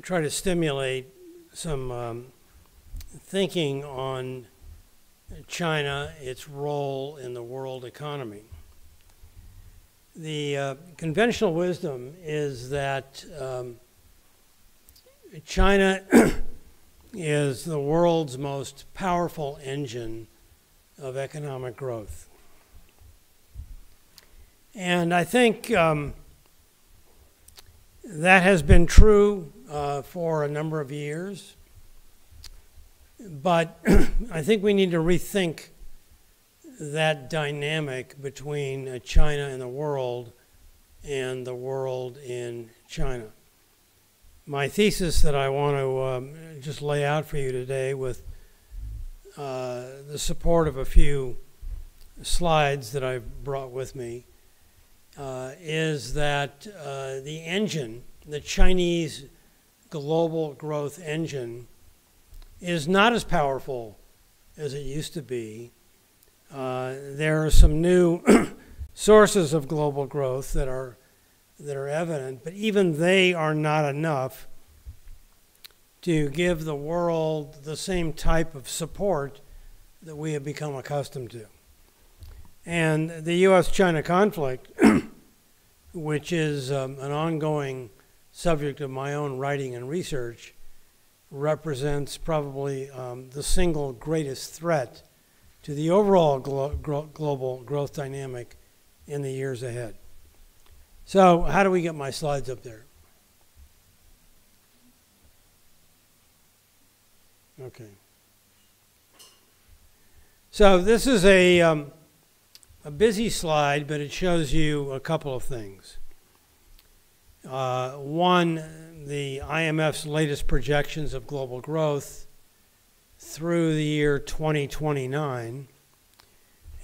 try to stimulate some thinking on China, its role in the world economy. The conventional wisdom is that China is the world's most powerful engine of economic growth. And I think that has been true for a number of years. But I think we need to rethink that dynamic between China and the world in China. My thesis that I want to just lay out for you today with the support of a few slides that I've brought with me is that the engine, the Chinese global growth engine, is not as powerful as it used to be. There are some new sources of global growth that are evident, but even they are not enough to give the world the same type of support that we have become accustomed to. And the U.S.-China conflict, which is an ongoing subject of my own writing and research, represents probably the single greatest threat to the overall global growth dynamic in the years ahead. So how do we get my slides up there? Okay. So this is a busy slide, but it shows you a couple of things. One, the IMF's latest projections of global growth through the year 2029.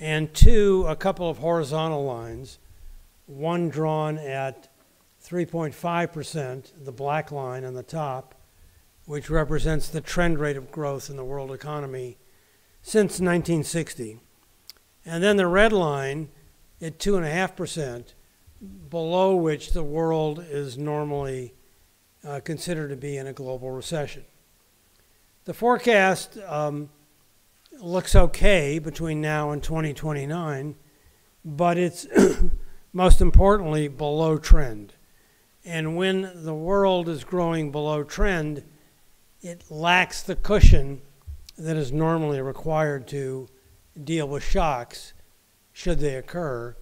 And two, a couple of horizontal lines, one drawn at 3.5%, the black line on the top, which represents the trend rate of growth in the world economy since 1960. And then the red line at 2.5%, below which the world is normally considered to be in a global recession. The forecast looks okay between now and 2029, but it's most importantly below trend. And when the world is growing below trend, it lacks the cushion that is normally required to deal with shocks should they occur.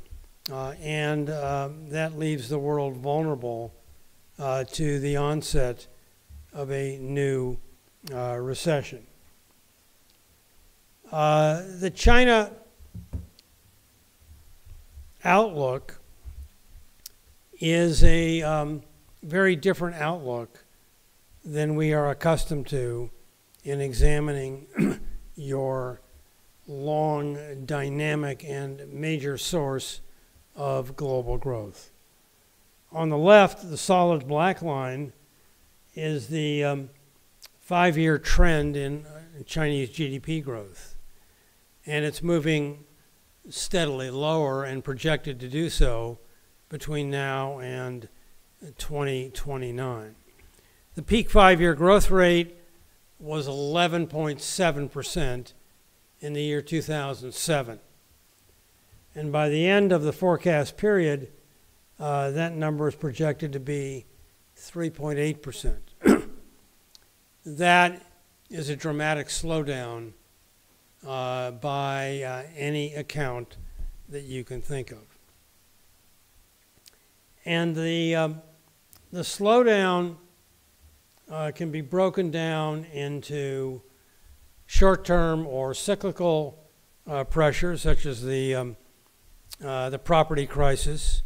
And that leaves the world vulnerable to the onset of a new recession. The China outlook is a very different outlook than we are accustomed to in examining your long, dynamic, and major source of global growth. On the left, the solid black line is the 5-year trend in Chinese GDP growth. And it's moving steadily lower and projected to do so between now and 2029. The peak 5-year growth rate was 11.7% in the year 2007. And by the end of the forecast period, that number is projected to be 3.8%. That is a dramatic slowdown by any account that you can think of. And the slowdown can be broken down into short-term or cyclical pressures, such as the property crisis,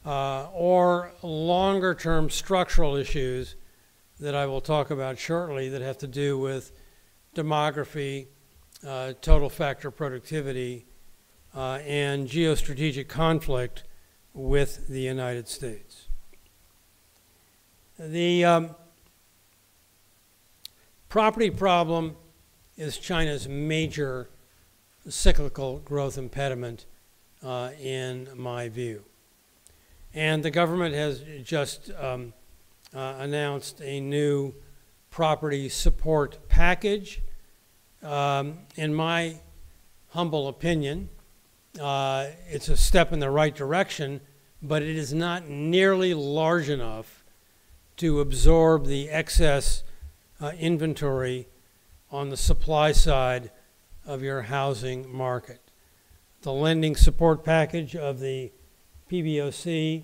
or longer-term structural issues that I will talk about shortly that have to do with demography, total factor productivity, and geostrategic conflict with the United States. The property problem is China's major cyclical growth impediment in my view. And the government has just announced a new property support package. In my humble opinion, it's a step in the right direction, but it is not nearly large enough to absorb the excess inventory on the supply side of your housing market. The lending support package of the PBOC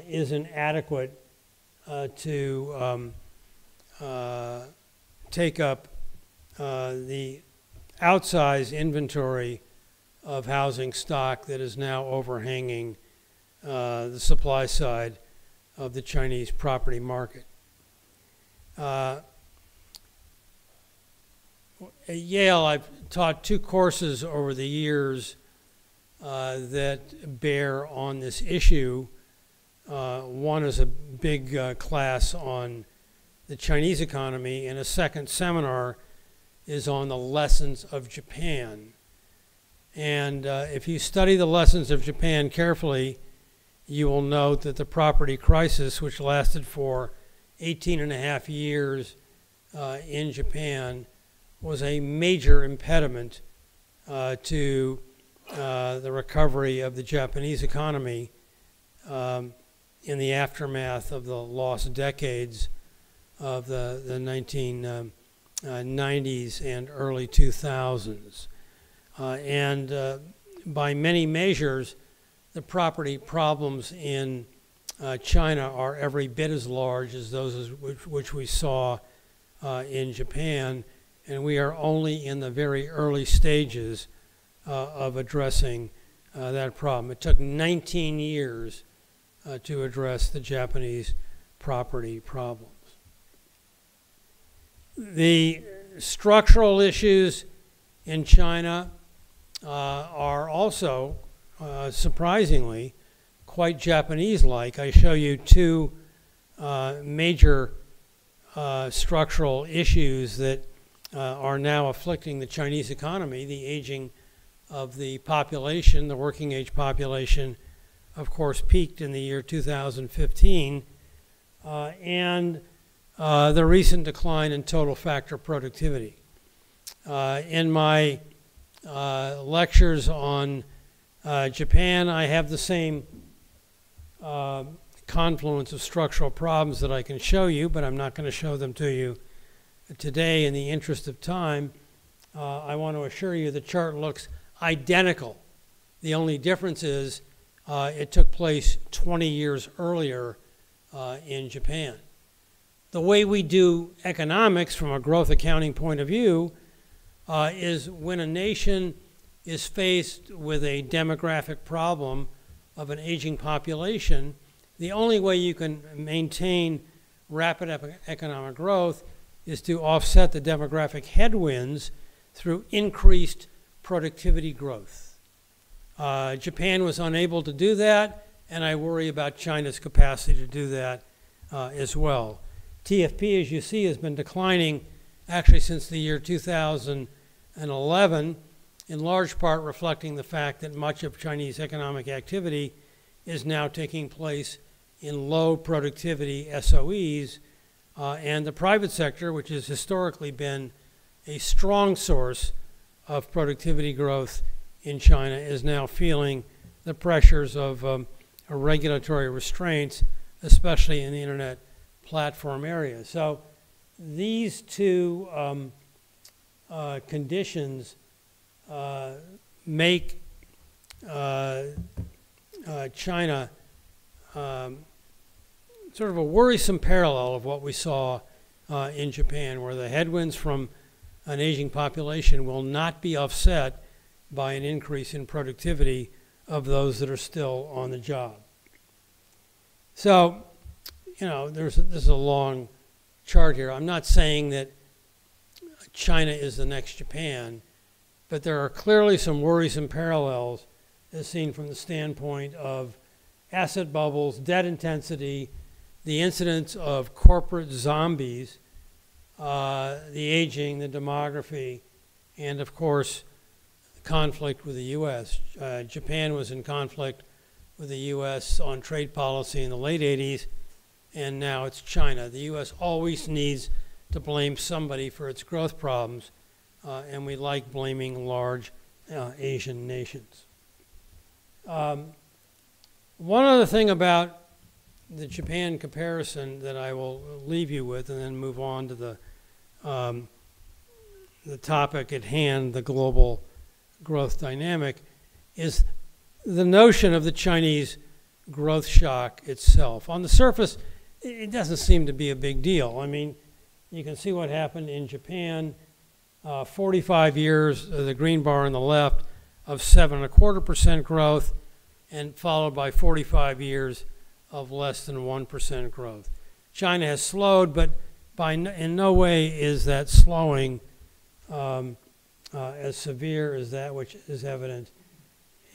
isn't adequate to take up the outsized inventory of housing stock that is now overhanging the supply side of the Chinese property market. At Yale, I've taught 2 courses over the years that bear on this issue. One is a big class on the Chinese economy, and a second seminar is on the lessons of Japan. And if you study the lessons of Japan carefully, you will note that the property crisis, which lasted for 18.5 years in Japan, was a major impediment to the recovery of the Japanese economy in the aftermath of the lost decades of the 1990s and early 2000s. By many measures, the property problems in China are every bit as large as those which we saw in Japan, and we are only in the very early stages of addressing that problem. It took 19 years to address the Japanese property problems. The structural issues in China are also, surprisingly, quite Japanese-like. I show you 2 major structural issues that are now afflicting the Chinese economy: the aging of the population. The working age population, of course, peaked in the year 2015, and the recent decline in total factor productivity. In my lectures on Japan, I have the same confluence of structural problems that I can show you, but I'm not going to show them to you today in the interest of time. I want to assure you the chart looks identical. The only difference is it took place 20 years earlier in Japan. The way we do economics from a growth accounting point of view is when a nation is faced with a demographic problem of an aging population, the only way you can maintain rapid economic growth is to offset the demographic headwinds through increased productivity growth. Japan was unable to do that, and I worry about China's capacity to do that as well. TFP, as you see, has been declining actually since the year 2011, in large part reflecting the fact that much of Chinese economic activity is now taking place in low productivity SOEs, and the private sector, which has historically been a strong source of productivity growth in China, is now feeling the pressures of regulatory restraints, especially in the internet platform area. So these 2 conditions make China sort of a worrisome parallel of what we saw in Japan, where the headwinds from an aging population will not be offset by an increase in productivity of those that are still on the job. So, you know, this is a long chart here. I'm not saying that China is the next Japan, but there are clearly some worrisome parallels as seen from the standpoint of asset bubbles, debt intensity, the incidence of corporate zombies, the aging, the demography, and of course, conflict with the U.S. Japan was in conflict with the U.S. on trade policy in the late 80s, and now it's China. The U.S. always needs to blame somebody for its growth problems, and we like blaming large Asian nations. One other thing about the Japan comparison that I will leave you with and then move on to the topic at hand, the global growth dynamic, is the notion of the Chinese growth shock itself. On the surface, it doesn't seem to be a big deal. I mean, you can see what happened in Japan, 45 years, the green bar on the left, of 7.25% growth, and followed by 45 years of less than 1% growth. China has slowed, but in no way is that slowing as severe as that which is evident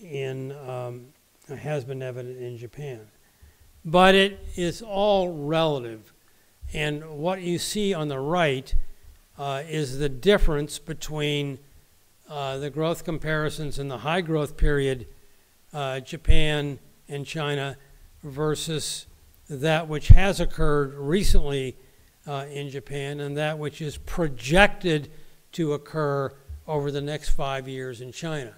in, has been evident in Japan. But it is all relative. And what you see on the right is the difference between the growth comparisons in the high growth period, Japan and China, versus that which has occurred recently in Japan and that which is projected to occur over the next 5 years in China.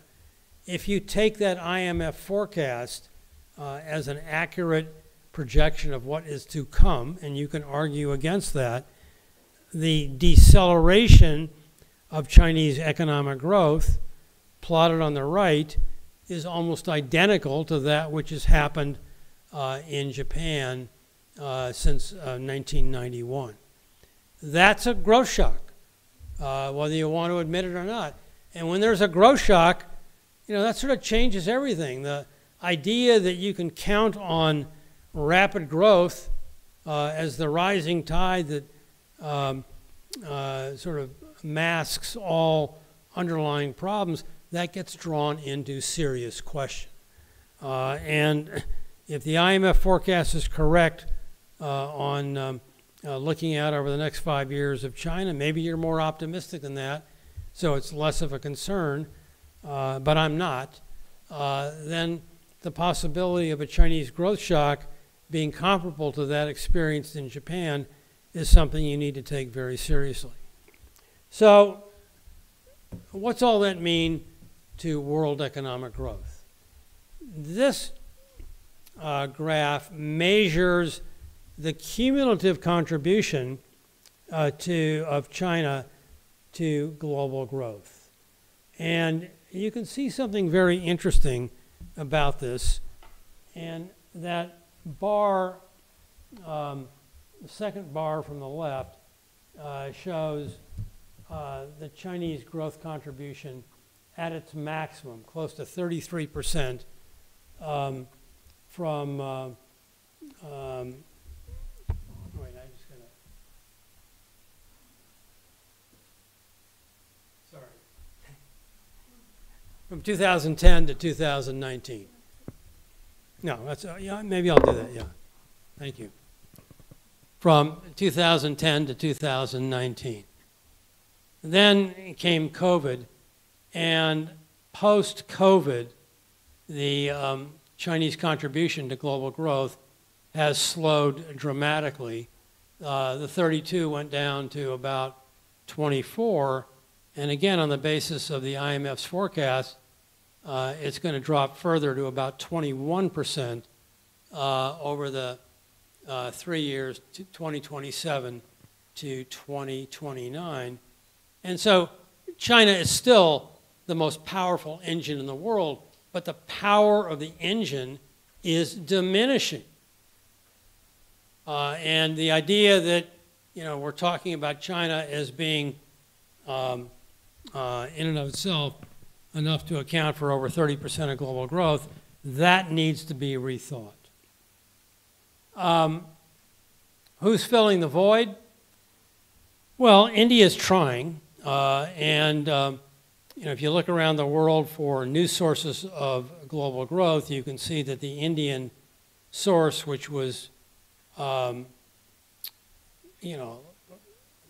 If you take that IMF forecast as an accurate projection of what is to come, and you can argue against that, the deceleration of Chinese economic growth plotted on the right is almost identical to that which has happened in Japan since 1991. That's a growth shock, whether you want to admit it or not. And when there's a growth shock, you know, that sort of changes everything. The idea that you can count on rapid growth as the rising tide that sort of masks all underlying problems, that gets drawn into serious question. And if the IMF forecast is correct on looking out over the next 5 years of China, maybe you're more optimistic than that, so it's less of a concern, but I'm not, then the possibility of a Chinese growth shock being comparable to that experienced in Japan is something you need to take very seriously. So what's all that mean to world economic growth? This graph measures the cumulative contribution of China to global growth. And you can see something very interesting about this, and that bar, the second bar from the left, shows the Chinese growth contribution at its maximum, close to 33%, from, wait, I just gotta, sorry, from 2010 to 2019. No, that's, yeah, maybe I'll do that, yeah. Thank you. From 2010 to 2019. Then came COVID, and post-COVID, the Chinese contribution to global growth has slowed dramatically. The 32 went down to about 24, and again, on the basis of the IMF's forecast, it's going to drop further to about 21% over the 3 years, 2027 to 2029. And so China is still the most powerful engine in the world, but the power of the engine is diminishing. And the idea that, you know, we're talking about China as being in and of itself enough to account for over 30% of global growth, that needs to be rethought. Who's filling the void? Well, India is trying, and you know, if you look around the world for new sources of global growth, you can see that the Indian source, which was, you know,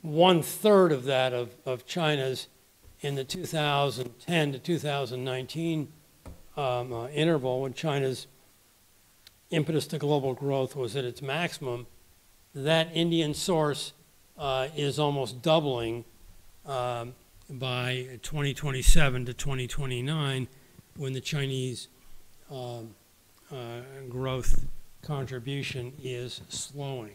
1/3 of that of China's in the 2010 to 2019 interval, when China's impetus to global growth was at its maximum, that Indian source is almost doubling by 2027 to 2029 when the Chinese growth contribution is slowing.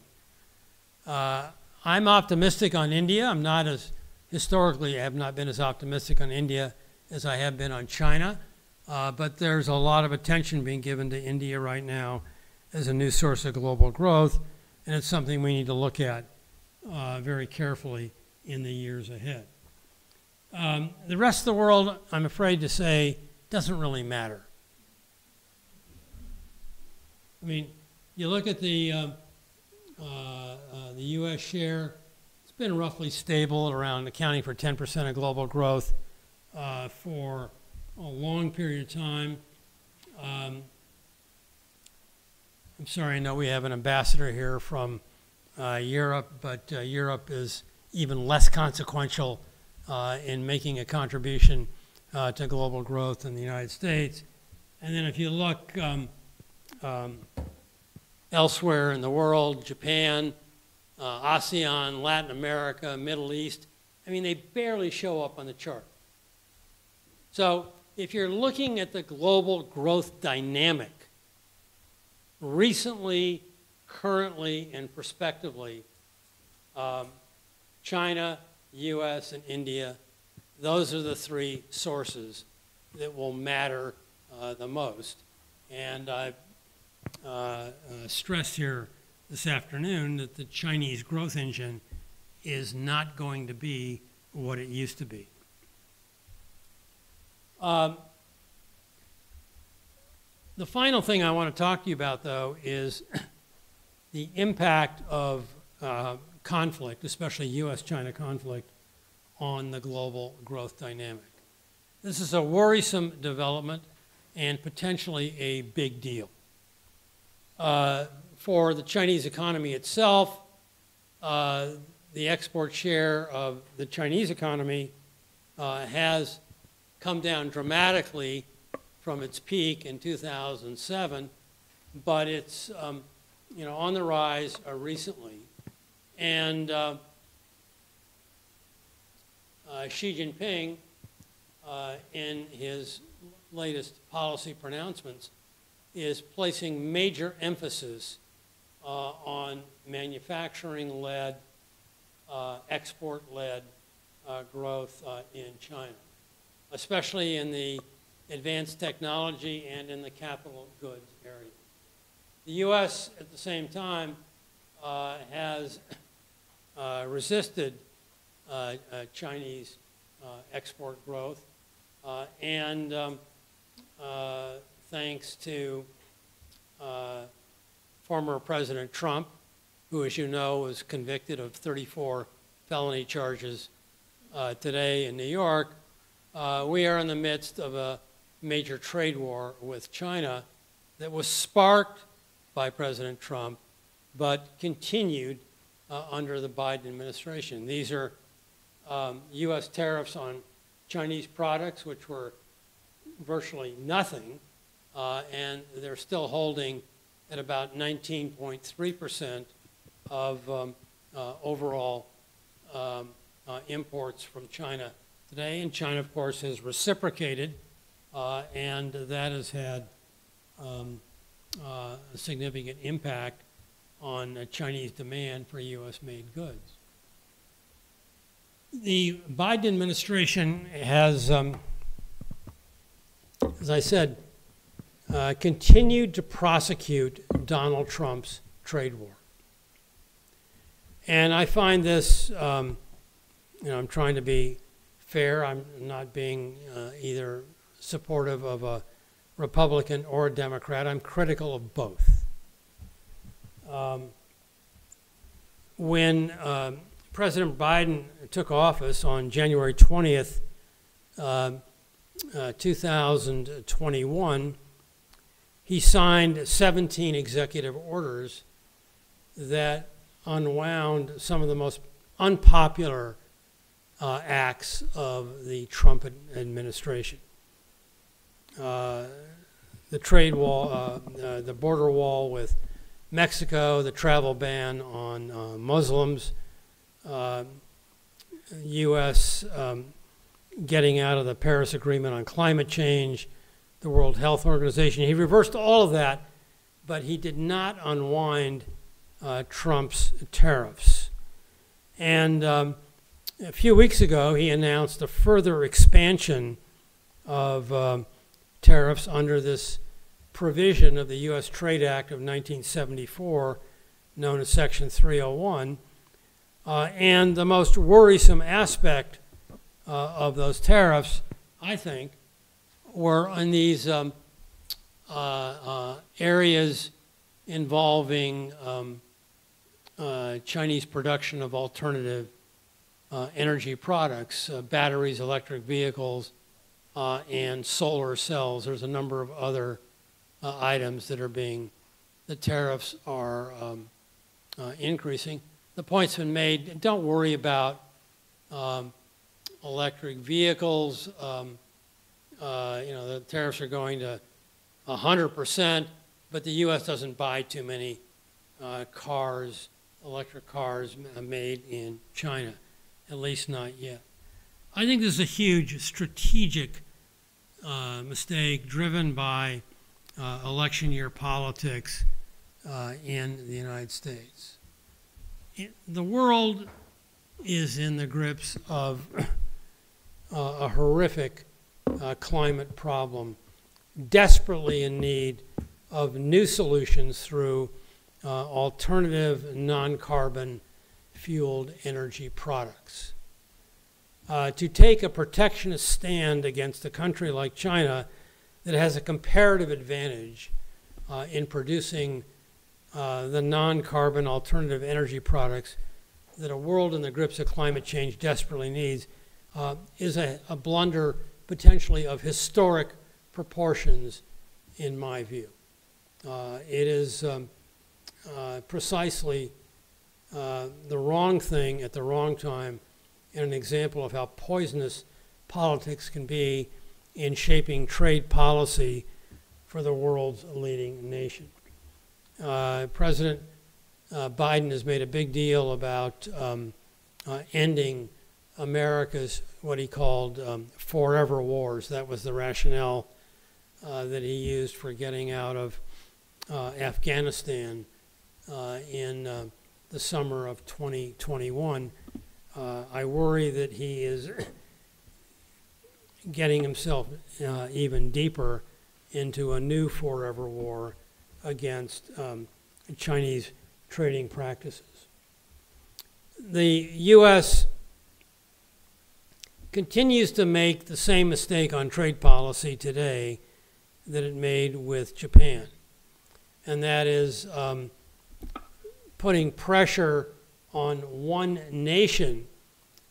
I'm optimistic on India. I'm not as, historically, I have not been as optimistic on India as I have been on China, but there's a lot of attention being given to India right now as a new source of global growth, and it's something we need to look at very carefully in the years ahead. The rest of the world, I'm afraid to say, doesn't really matter. I mean, you look at the U.S. share, it's been roughly stable around accounting for 10% of global growth for a long period of time. I'm sorry, I know we have an ambassador here from Europe, but Europe is even less consequential in making a contribution to global growth than the United States. And then if you look elsewhere in the world, Japan, ASEAN, Latin America, Middle East, I mean, they barely show up on the chart. So if you're looking at the global growth dynamic, recently, currently, and prospectively, China, US, and India, those are the three sources that will matter the most. And I stressed here this afternoon that the Chinese growth engine is not going to be what it used to be. The final thing I want to talk to you about, though, is the impact of conflict, especially US-China conflict, on the global growth dynamic. This is a worrisome development and potentially a big deal. For the Chinese economy itself, the export share of the Chinese economy has come down dramatically from its peak in 2007, but it's on the rise recently. And Xi Jinping, in his latest policy pronouncements, is placing major emphasis on manufacturing-led, export-led growth in China, especially in the advanced technology and in the capital goods area. The U.S., at the same time, has resisted Chinese export growth, and thanks to former President Trump, who, as you know, was convicted of 34 felony charges today in New York, we are in the midst of a major trade war with China that was sparked by President Trump, but continued under the Biden administration. These are U.S. tariffs on Chinese products, which were virtually nothing, and they're still holding at about 19.3% of overall imports from China today. And China, of course, has reciprocated, and that has had a significant impact on Chinese demand for U.S.-made goods. The Biden administration has, as I said, continued to prosecute Donald Trump's trade war. And I find this, I'm trying to be fair. I'm not being either supportive of a Republican or a Democrat. I'm critical of both. When President Biden took office on January 20th, 2021, he signed 17 executive orders that unwound some of the most unpopular acts of the Trump administration. The trade wall, the border wall with Mexico, the travel ban on Muslims, U.S. Getting out of the Paris Agreement on climate change, the World Health Organization. He reversed all of that, but he did not unwind Trump's tariffs. And a few weeks ago, he announced a further expansion of tariffs under this provision of the U.S. Trade Act of 1974, known as Section 301. And the most worrisome aspect of those tariffs, I think, were in these areas involving Chinese production of alternative energy products, batteries, electric vehicles, and solar cells. There's a number of other items that are the tariffs are increasing. The point's been made, don't worry about electric vehicles. The tariffs are going to 100%, but the U.S. doesn't buy too many cars, electric cars made in China, at least not yet. I think this is a huge strategic mistake driven by election year politics in the United States. The world is in the grips of a horrific climate problem, desperately in need of new solutions through alternative non-carbon fueled energy products. To take a protectionist stand against a country like China that has a comparative advantage in producing the non-carbon alternative energy products that a world in the grips of climate change desperately needs is a blunder potentially of historic proportions in my view. It is precisely the wrong thing at the wrong time and an example of how poisonous politics can be in shaping trade policy for the world's leading nation. President Biden has made a big deal about ending America's, what he called forever wars. That was the rationale that he used for getting out of Afghanistan in the summer of 2021. I worry that he is getting himself even deeper into a new forever war against Chinese trading practices. The U.S. continues to make the same mistake on trade policy today that it made with Japan, and that is putting pressure on one nation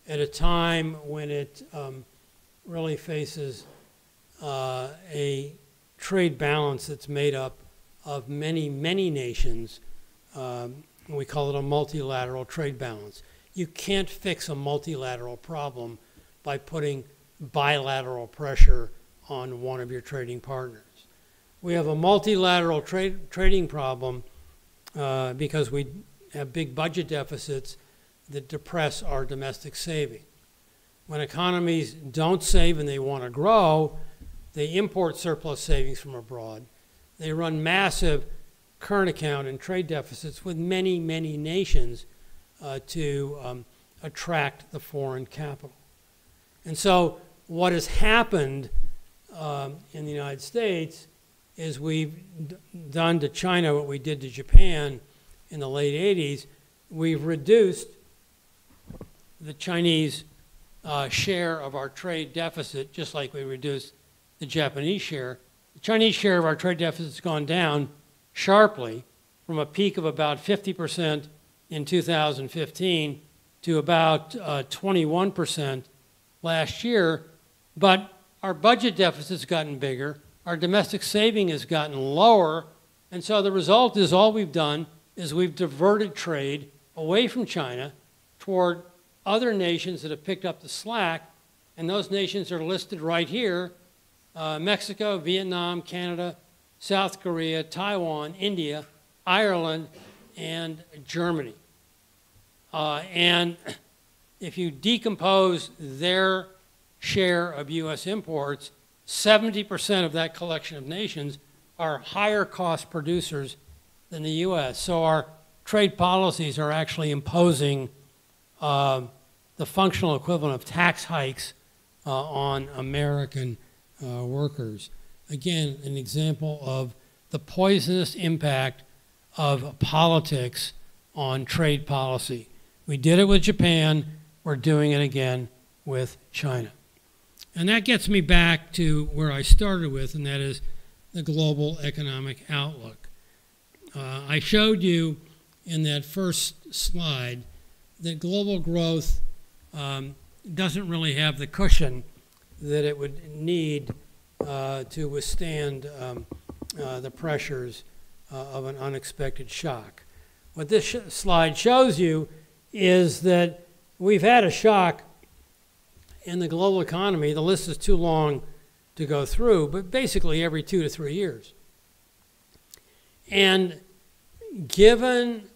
at a time when it really faces a trade balance that's made up of many, many nations. We call it a multilateral trade balance. You can't fix a multilateral problem by putting bilateral pressure on one of your trading partners. We have a multilateral trading problem because we have big budget deficits that depress our domestic saving. When economies don't save and they want to grow, they import surplus savings from abroad. They run massive current account and trade deficits with many, many nations to attract the foreign capital. And so what has happened in the United States is we've done to China what we did to Japan in the late 80s. We've reduced the Chinese share of our trade deficit, just like we reduced the Japanese share. The Chinese share of our trade deficit has gone down sharply from a peak of about 50% in 2015 to about 21% last year. But our budget deficit's gotten bigger, our domestic saving has gotten lower, and so the result is all we've done is we've diverted trade away from China toward other nations that have picked up the slack, and those nations are listed right here: Mexico, Vietnam, Canada, South Korea, Taiwan, India, Ireland, and Germany. And if you decompose their share of U.S. imports, 70% of that collection of nations are higher cost producers than the U.S. So our trade policies are actually imposing the functional equivalent of tax hikes on American workers. Again, an example of the poisonous impact of politics on trade policy. We did it with Japan, we're doing it again with China. And that gets me back to where I started with, and that is the global economic outlook. I showed you in that first slide that global growth doesn't really have the cushion that it would need to withstand the pressures of an unexpected shock. What this slide shows you is that we've had a shock in the global economy. The list is too long to go through, but basically every 2 to 3 years. And given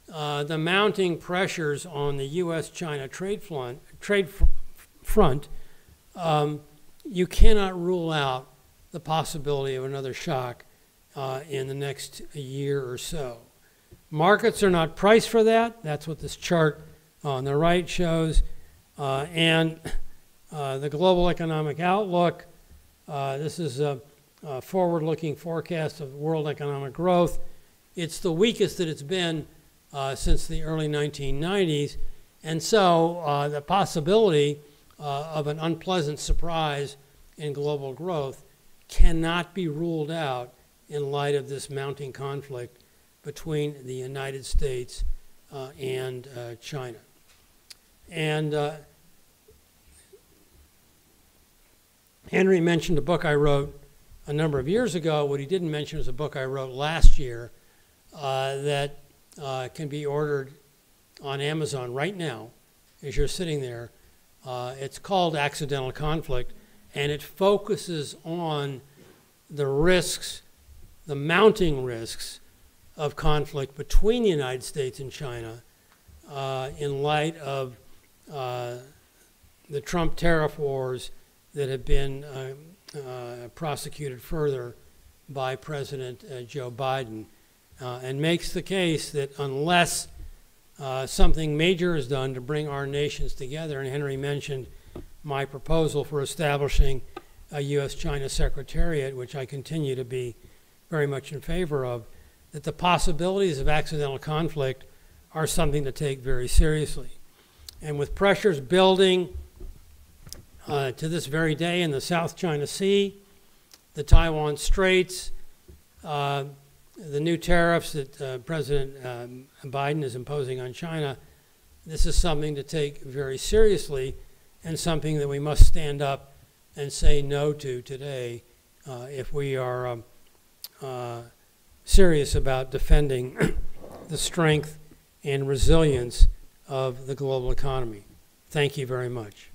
the mounting pressures on the U.S.-China trade front, you cannot rule out the possibility of another shock in the next year or so. Markets are not priced for that. That's what this chart on the right shows. And the global economic outlook, this is a forward-looking forecast of world economic growth. It's the weakest that it's been since the early 1990s. And so the possibility of an unpleasant surprise in global growth cannot be ruled out in light of this mounting conflict between the United States and China. And Henry mentioned a book I wrote a number of years ago. What he didn't mention was a book I wrote last year that can be ordered on Amazon right now as you're sitting there. It's called Accidental Conflict, and it focuses on the risks, the mounting risks of conflict between the United States and China in light of the Trump tariff wars that have been prosecuted further by President Joe Biden, and makes the case that unless something major is done to bring our nations together, and Henry mentioned my proposal for establishing a U.S.-China Secretariat, which I continue to be very much in favor of, that the possibilities of accidental conflict are something to take very seriously. And with pressures building to this very day in the South China Sea, the Taiwan Straits, the new tariffs that President Biden is imposing on China, this is something to take very seriously and something that we must stand up and say no to today if we are serious about defending the strength and resilience of the global economy. Thank you very much.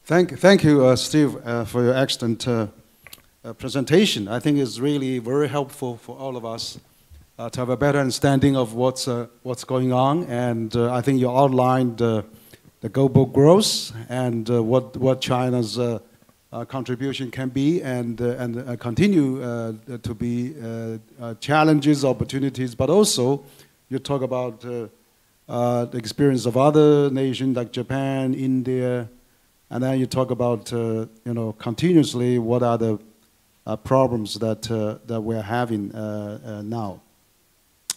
Thank you, Steve, for your excellent presentation. I think it's really very helpful for all of us to have a better understanding of what's going on. And I think you outlined the global growth and what China's contribution can be and continue to be challenges, opportunities, but also you talk about the experience of other nations like Japan, India, and then you talk about continuously what are the problems that we're having now.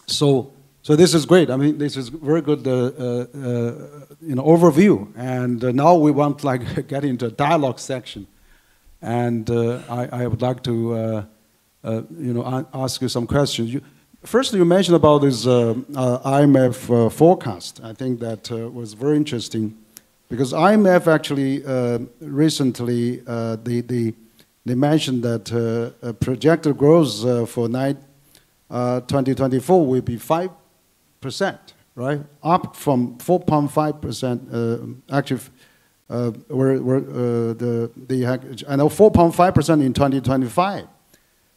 So this is great. I mean, this is very good overview. And now we want to get into a dialogue section. And I would like to ask you some questions. First, you mentioned about this IMF forecast. I think that was very interesting because IMF actually recently they mentioned that projected growth for 2024 will be 5%, right? Up from 4.5%. Actually, I know 4.5% in 2025.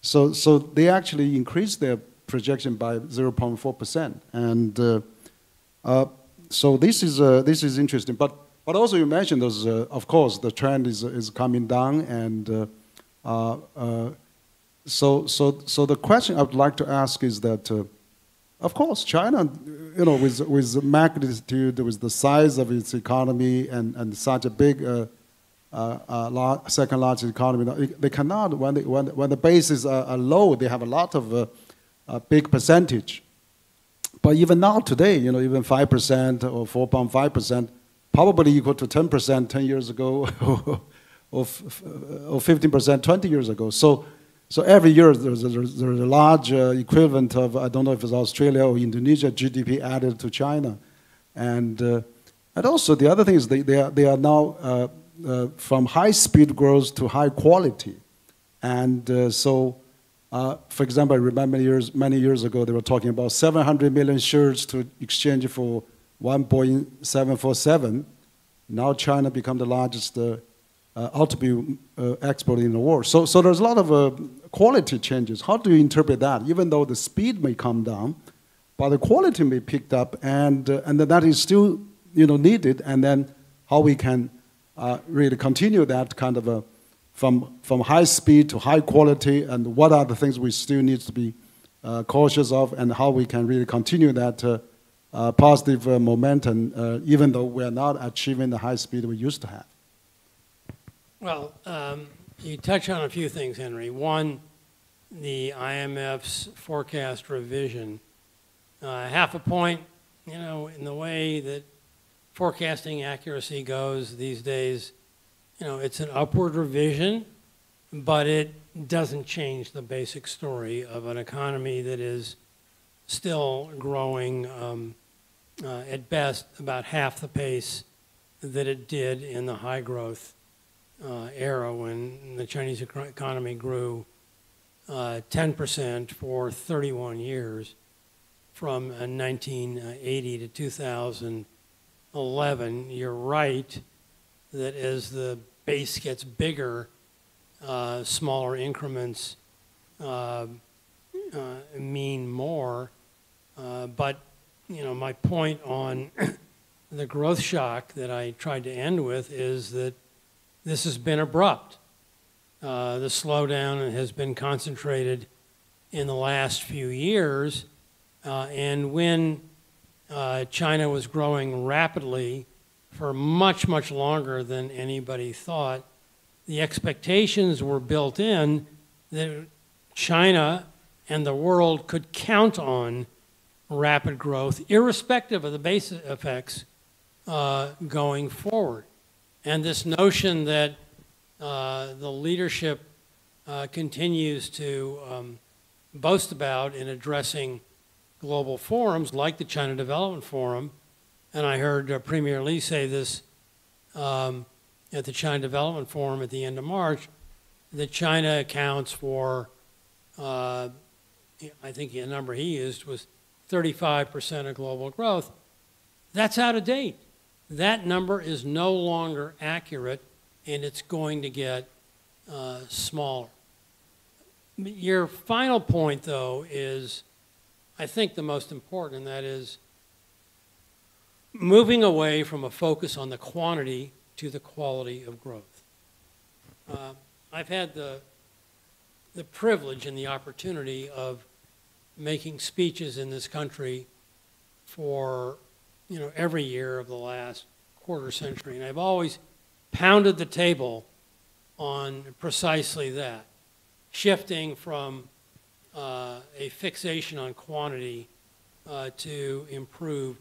So they actually increased their projection by 0.4%, and so this is interesting. But also you mentioned those. Of course, the trend is coming down, and so the question I would like to ask is that, of course, China, with the magnitude, with the size of its economy, and such a big second largest economy, they cannot, when the bases are low, they have a lot of a big percentage. But even now today, even 5% or 4.5%, probably equal to 10% 10 years ago, or 15% 20 years ago. So every year there's a large equivalent of, I don't know if it's Australia or Indonesia GDP added to China. And also the other thing is they are now from high speed growth to high quality. And for example, I remember many years ago, they were talking about 700 million shares to exchange for 1.747. Now China become the largest automobile exporter in the world. So there's a lot of quality changes. How do you interpret that? Even though the speed may come down, but the quality may pick up, and that is still needed. And then how we can really continue that kind of from high speed to high quality, and what are the things we still need to be cautious of, and how we can really continue that positive momentum, even though we're not achieving the high speed we used to have. Well, you touch on a few things, Henry. One, the IMF's forecast revision. Half a point, in the way that forecasting accuracy goes these days, it's an upward revision, but it doesn't change the basic story of an economy that is still growing at best about half the pace that it did in the high growth era when the Chinese economy grew 10% for 31 years from 1980 to 2011. You're right that as the base gets bigger, smaller increments mean more. But my point on the growth shock that I tried to end with is that this has been abrupt. The slowdown has been concentrated in the last few years, and when China was growing rapidly for much, much longer than anybody thought, the expectations were built in that China and the world could count on rapid growth, irrespective of the base effects going forward. And this notion that the leadership continues to boast about in addressing global forums like the China Development Forum, and I heard Premier Li say this at the China Development Forum at the end of March, that China accounts for, I think the number he used was 35% of global growth. That's out of date. That number is no longer accurate, and it's going to get smaller. Your final point, though, is, I think, the most important, and that is moving away from a focus on the quantity to the quality of growth. I've had the privilege and the opportunity of making speeches in this country for every year of the last quarter century, and I've always pounded the table on precisely that, shifting from a fixation on quantity to improved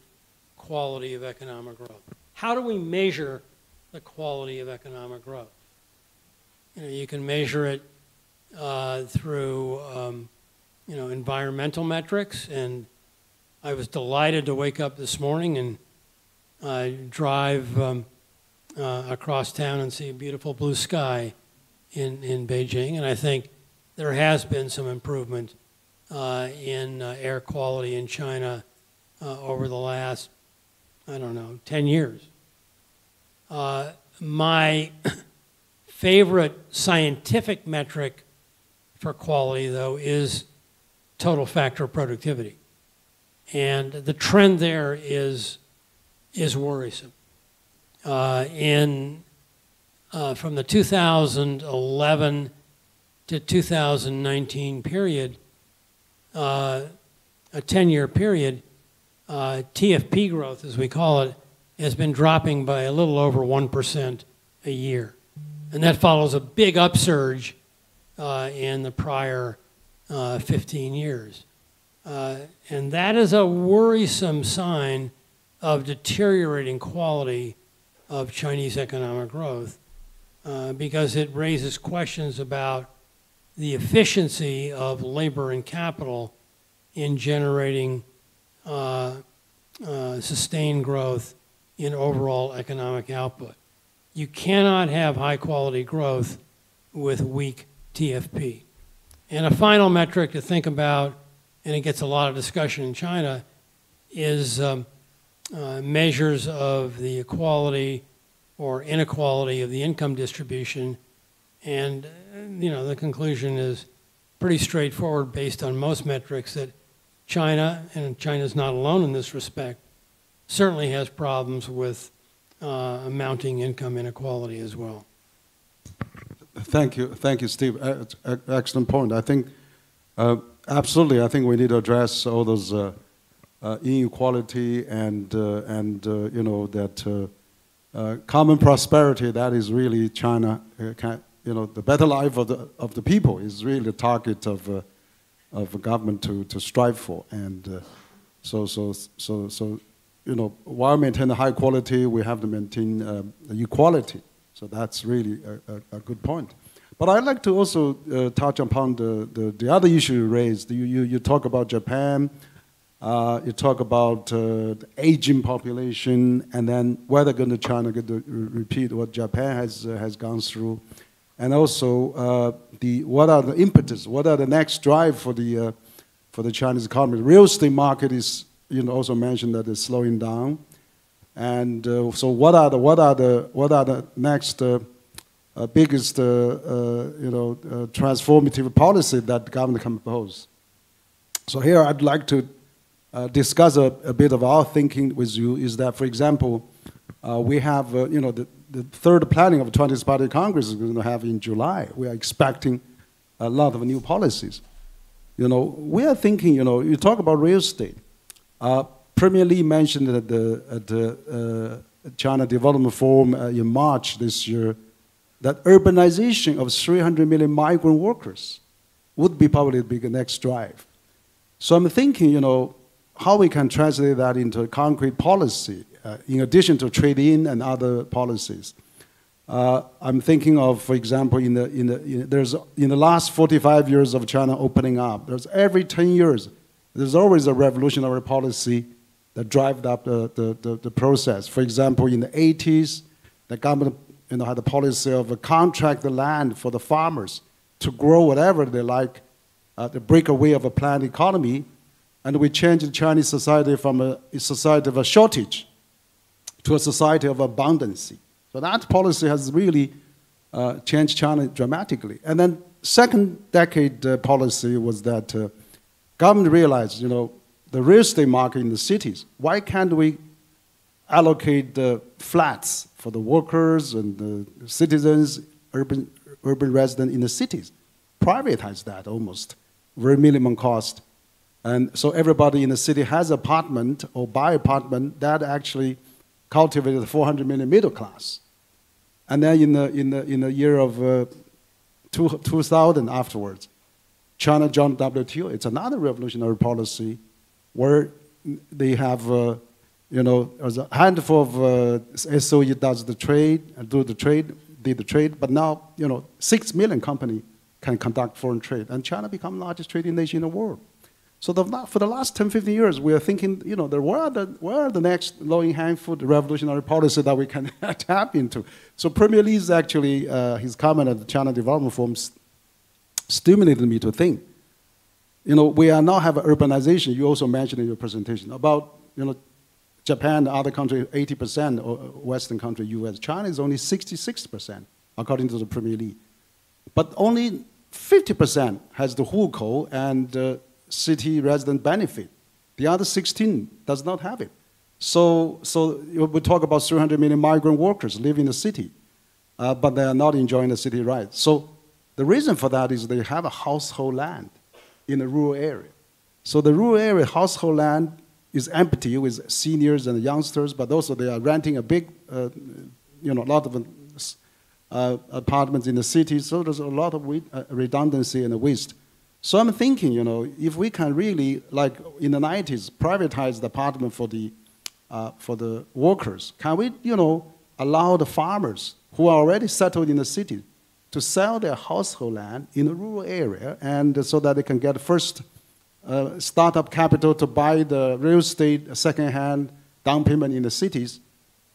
quality of economic growth. How do we measure the quality of economic growth? You can measure it through environmental metrics, and I was delighted to wake up this morning and drive across town and see a beautiful blue sky in Beijing, and I think there has been some improvement in air quality in China over the last, 10 years. My favorite scientific metric for quality, though, is total factor productivity. And the trend there is worrisome. From the 2011 to 2019 period, a 10-year period, TFP growth, as we call it, has been dropping by a little over 1% a year. And that follows a big upsurge in the prior 15 years. And that is a worrisome sign of deteriorating quality of Chinese economic growth because it raises questions about the efficiency of labor and capital in generating sustained growth in overall economic output. You cannot have high quality growth with weak TFP. And a final metric to think about, and it gets a lot of discussion in China, is measures of the equality or inequality of the income distribution. And the conclusion is pretty straightforward based on most metrics that China, and China's not alone in this respect, certainly has problems with mounting income inequality as well. Thank you, Steve. Excellent point. I think absolutely. I think we need to address all those inequality and that common prosperity. That is really China. The better life of the people is really the target of a government to strive for. And while maintaining high quality, we have to maintain equality. So that's really a good point. But I'd like to also touch upon the other issue you raised. You talk about Japan, you talk about the aging population, and then whether China going to repeat what Japan has gone through, and also what are the impetus, what are the next drive for the Chinese economy. The real estate market is also mentioned that it's slowing down. And so what are the next biggest transformative policy that the government can propose? So here I'd like to discuss a bit of our thinking with you. Is that, for example, we have the third planning of the 20th Party Congress is going to have in July. We are expecting a lot of new policies. We are thinking. You talk about real estate. Premier Lee mentioned at the China Development Forum in March this year that urbanization of 300 million migrant workers would be probably the next drive. So I'm thinking, how we can translate that into a concrete policy in addition to trade-in and other policies. I'm thinking of, for example, in the last 45 years of China opening up, there's every 10 years, there's always a revolutionary policy that drives up the process. For example, in the 80s, the government had a policy of contract the land for the farmers to grow whatever they like, to break away of a planned economy, and we changed the Chinese society from a society of a shortage to a society of abundance. So that policy has really changed China dramatically. And then second decade policy was that government realized, the real estate market in the cities, why can't we allocate the flats for the workers and the citizens, urban residents in the cities? Privatize that almost, very minimum cost. And so everybody in the city has apartment or buy apartment. That actually cultivated the 400 million middle class. And then in the year of 2000 afterwards, China joined WTO. It's another revolutionary policy where they have, there's a handful of SOE does the trade, did the trade, but now, 6 million companies can conduct foreign trade, and China become the largest trading nation in the world. So for the last 10, 15 years, we are thinking, where are the next low-hanging fruit revolutionary policy that we can tap into? So Premier Lee's actually, his comment at the China Development Forum stimulated me to think. We are now have urbanization. You also mentioned in your presentation about, Japan, other countries, 80%, or Western country, US. China is only 66%, according to the Premier League. But only 50% has the hukou and city resident benefit. The other 16 does not have it. So we talk about 300 million migrant workers live in the city, but they are not enjoying the city rights. So the reason for that is they have a household land in a rural area. So the rural area household land is empty with seniors and youngsters, but also they are renting a big, a lot of apartments in the city. So there's a lot of redundancy and waste. So I'm thinking, if we can really, like in the 90s, privatize the apartment for the workers, can we, allow the farmers who are already settled in the city to sell their household land in a rural area, and so that they can get first startup capital to buy the real estate second-hand down payment in the cities,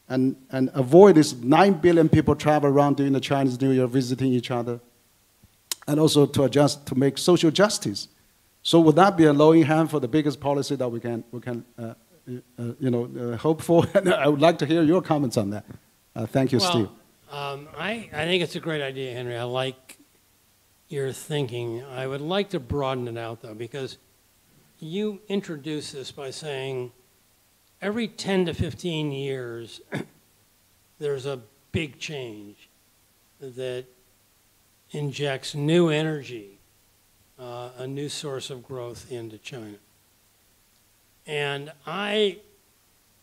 and avoid this 9 billion people travel around during the Chinese New Year visiting each other, and also to make social justice. So would that be a low hand for the biggest policy that we can hope for? And I would like to hear your comments on that. Thank you, Steve. I think it's a great idea, Henry. I like your thinking. I would like to broaden it out, though, because you introduced this by saying every 10 to 15 years, there's a big change that injects new energy, a new source of growth into China. And I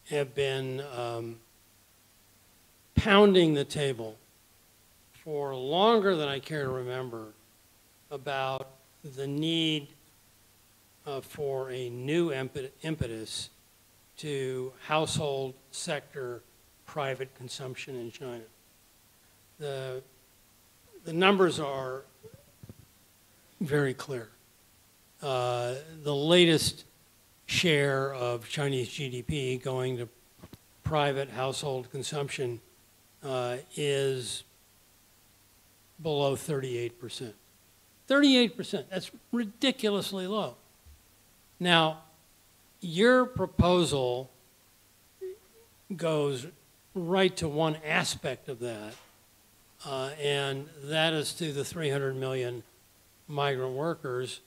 have been pounding the table for longer than I care to remember about the need for a new impetus to household sector private consumption in China. The numbers are very clear. The latest share of Chinese GDP going to private household consumption is below 38%. 38%, that's ridiculously low. Now, your proposal goes right to one aspect of that, and that is to the 300 million migrant workers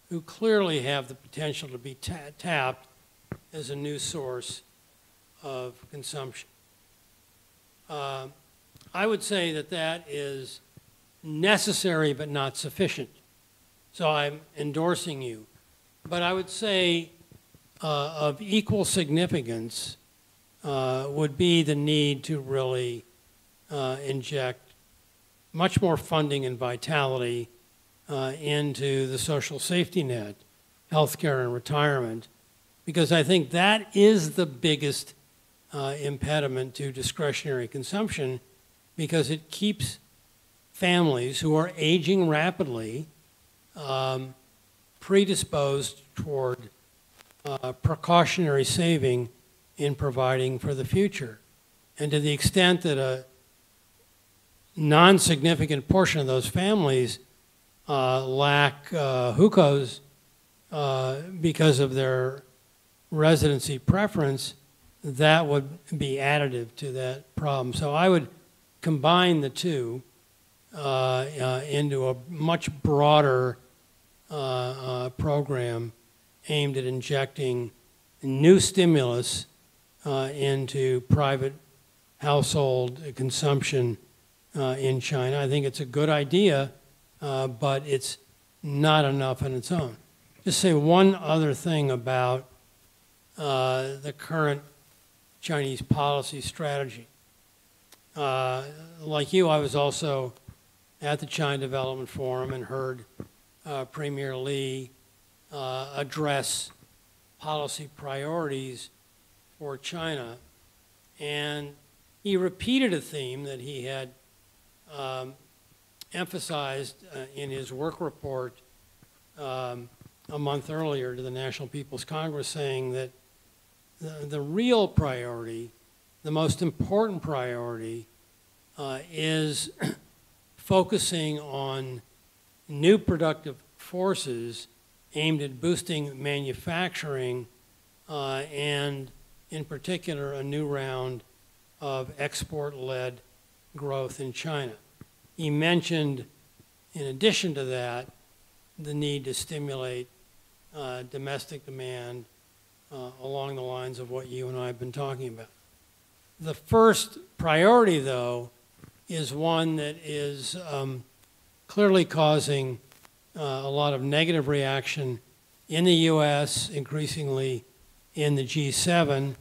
who clearly have the potential to be tapped as a new source of consumption. I would say that that is necessary but not sufficient. So I'm endorsing you. But I would say of equal significance would be the need to really inject much more funding and vitality into the social safety net, healthcare and retirement, because I think that is the biggest impediment to discretionary consumption, because it keeps families who are aging rapidly predisposed toward precautionary saving in providing for the future. And to the extent that a non-significant portion of those families lack hukos because of their residency preference, that would be additive to that problem. So I would combine the two into a much broader program aimed at injecting new stimulus into private household consumption in China. I think it's a good idea, but it's not enough on its own. Just say one other thing about the current Chinese policy strategy. Like you, I was also at the China Development Forum and heard Premier Li address policy priorities for China. And he repeated a theme that he had emphasized in his work report a month earlier to the National People's Congress, saying that the real priority, the most important priority, is focusing on new productive forces aimed at boosting manufacturing and in particular, a new round of export-led growth in China. He mentioned, in addition to that, the need to stimulate domestic demand along the lines of what you and I have been talking about. The first priority, though, is one that is clearly causing a lot of negative reaction in the U.S., increasingly in the G7,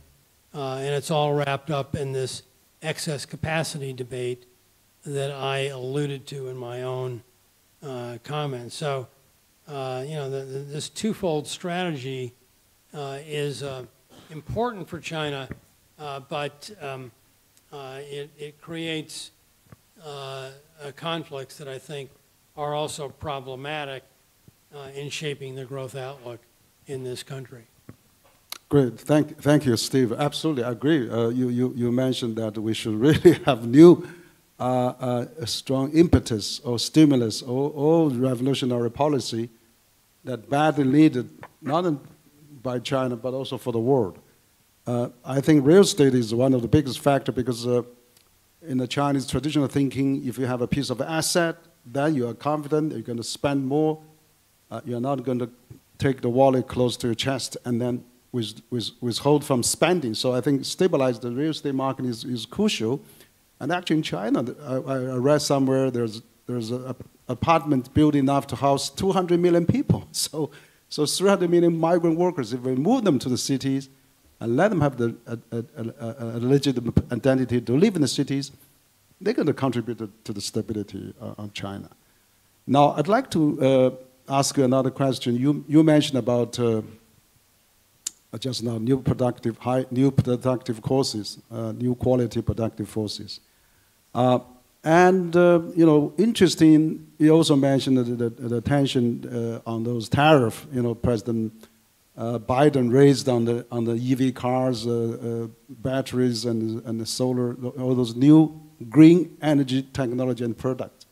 and it's all wrapped up in this excess capacity debate that I alluded to in my own comments. So, this twofold strategy is important for China, but it creates conflicts that I think are also problematic in shaping the growth outlook in this country. Great, thank you, Steve. Absolutely, I agree. You mentioned that we should really have new, a strong impetus or stimulus or revolutionary policy that badly needed, not by China, but also for the world. I think real estate is one of the biggest factors because in the Chinese traditional thinking, if you have a piece of asset, then you are confident you're going to spend more. You're not going to take the wallet close to your chest and then withhold from spending. So I think stabilize the real estate market is crucial. And actually in China, I read somewhere there's an apartment built enough to house 200 million people. So 300 million migrant workers, if we move them to the cities and let them have a legitimate identity to live in the cities, they're going to contribute to the stability of China. Now, I'd like to ask you another question. You mentioned about just now new productive courses, new quality productive forces. Interesting, you also mentioned the tension on those tariffs. President Biden raised on the EV cars, batteries, and the solar, all those new green energy technology and products.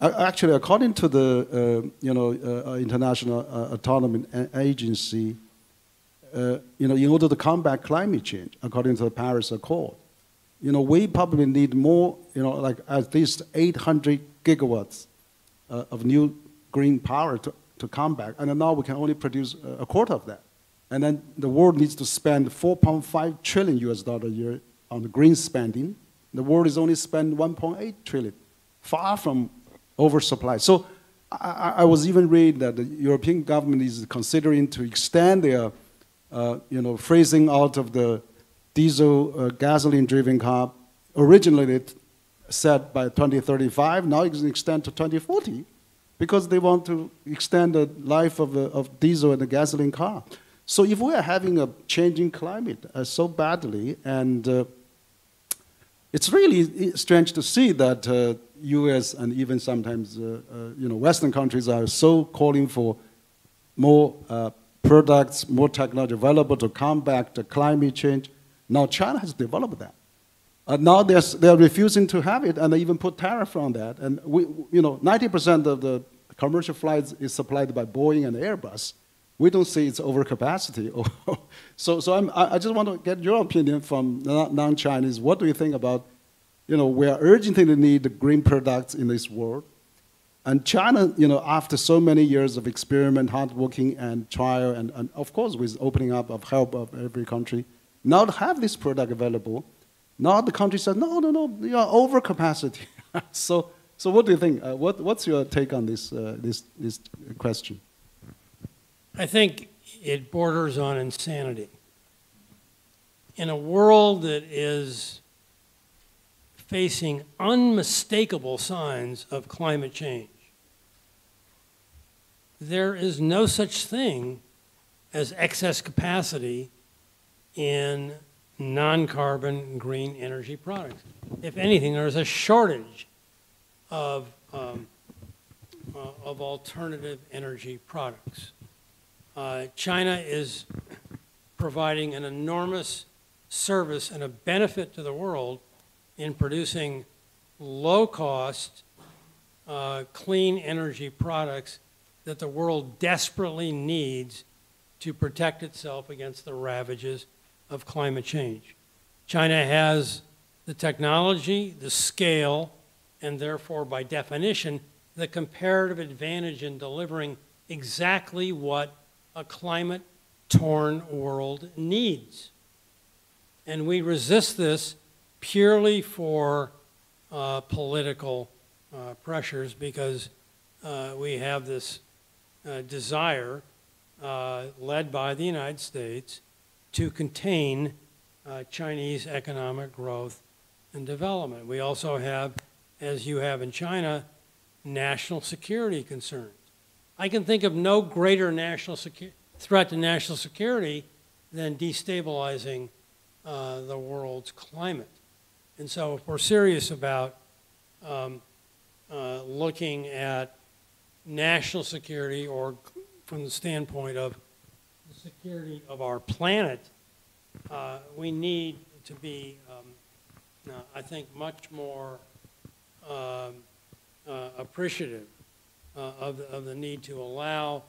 Actually, according to the International Atomic Agency, in order to combat climate change, according to the Paris Accord, we probably need more, like at least 800 gigawatts of new green power to combat. And now we can only produce a quarter of that. And then the world needs to spend $4.5 trillion a year on the green spending. The world is only spending 1.8 trillion, far from oversupply. So I was even reading that the European government is considering to extend their, phasing out of the diesel gasoline-driven car. Originally it said by 2035, now it's extend to 2040 because they want to extend the life of diesel and the gasoline car. So if we are having a changing climate so badly, and it's really strange to see that U.S. and even sometimes Western countries are so calling for more products, more technology available to combat the climate change. Now China has developed that. Now they're refusing to have it, and they even put tariff on that. And 90% of the commercial flights is supplied by Boeing and Airbus. We don't see it's overcapacity. So I just want to get your opinion from non-Chinese. What do you think about, we are urgently need green products in this world. And China, after so many years of experiment, hard working and trial, and of course with opening up of help of every country, now to have this product available, now the country says, no, you are overcapacity. So what do you think? What's your take on this question? I think it borders on insanity. In a world that is facing unmistakable signs of climate change, there is no such thing as excess capacity in non-carbon green energy products. If anything, there is a shortage of alternative energy products. China is providing an enormous service and a benefit to the world in producing low-cost, clean energy products that the world desperately needs to protect itself against the ravages of climate change. China has the technology, the scale, and therefore, by definition, the comparative advantage in delivering exactly what a climate-torn world needs. And we resist this purely for political pressures because we have this desire led by the United States to contain Chinese economic growth and development. We also have, as you have in China, national security concerns. I can think of no greater threat to national security than destabilizing the world's climate. And so if we're serious about looking at national security, or from the standpoint of the security of our planet, we need to be, I think, much more appreciative of the need to allow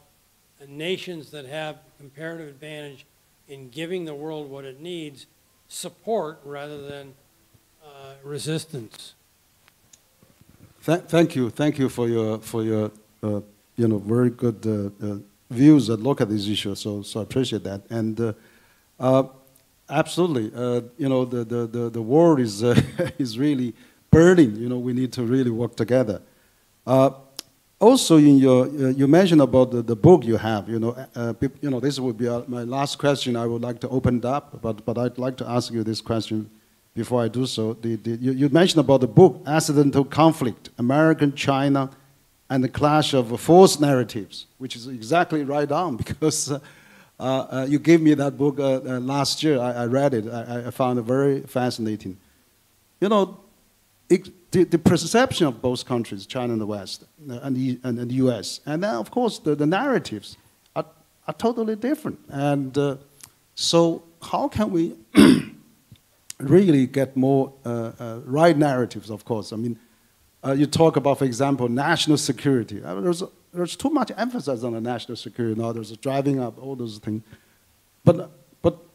nations that have comparative advantage in giving the world what it needs support rather than resistance. Thank you for your very good views that look at these issues. So I appreciate that. And absolutely, the world is is really burning. We need to really work together. Also, in you mentioned about the book you have. This would be my last question. I would like to open it up, but I'd like to ask you this question before I do so. You mentioned about the book, Accidental Conflict, American, China, and the Clash of False Narratives, which is exactly right on, because you gave me that book last year. I read it. I found it very fascinating. The perception of both countries, China and the West, and the US, and then, of course, the narratives are totally different. And so how can we really get more right narratives, of course? I mean, you talk about, for example, national security. There's too much emphasis on the national security now. There's driving up, all those things. But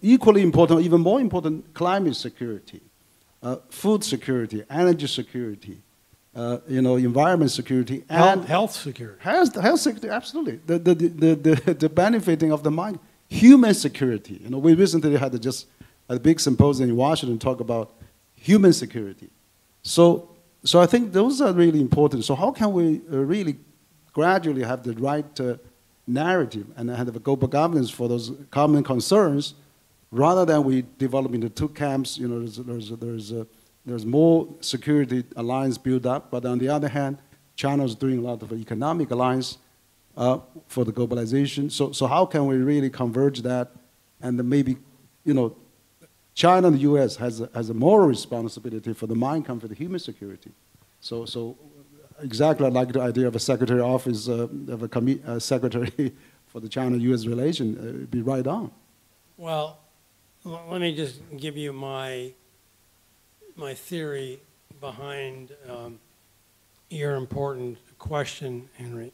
equally important, even more important, climate security, food security, energy security, environment security, and health security. Health security, absolutely. The benefiting of the mind, human security. We recently had just a big symposium in Washington talk about human security. So I think those are really important. So how can we really gradually have the right narrative and have a global governance for those common concerns, rather than we develop into two camps? There's more security alliance built up, but on the other hand, China is doing a lot of economic alliance for the globalization. So how can we really converge that? And then maybe, China and the U.S. has a moral responsibility for the mind conflict, human security. So exactly, I like the idea of a secretary office of a secretary for the China-U.S. relation. It'd be right on. Well, let me just give you my theory behind your important question, Henry.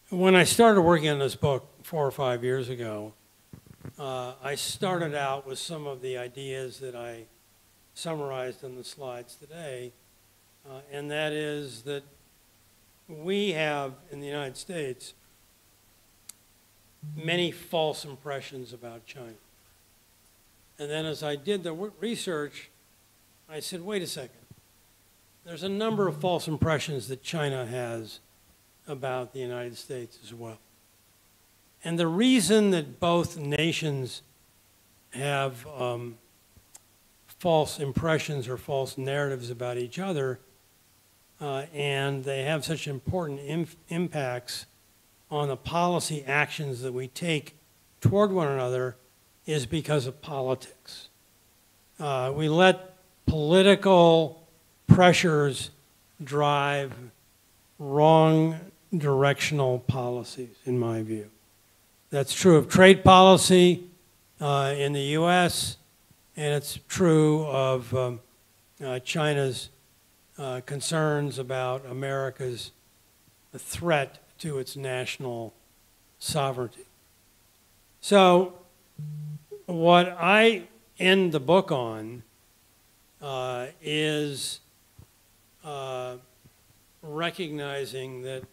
When I started working on this book 4 or 5 years ago, I started out with some of the ideas that I summarized in the slides today, and that is that we have, in the United States, many false impressions about China. And then as I did the research, I said, wait a second. There's a number of false impressions that China has about the United States as well. And the reason that both nations have false impressions or false narratives about each other, and they have such important impacts on the policy actions that we take toward one another, is because of politics. We let political pressures drive wrong directional policies, in my view. That's true of trade policy in the US, and it's true of China's concerns about America's threat to its national sovereignty. So what I end the book on is recognizing that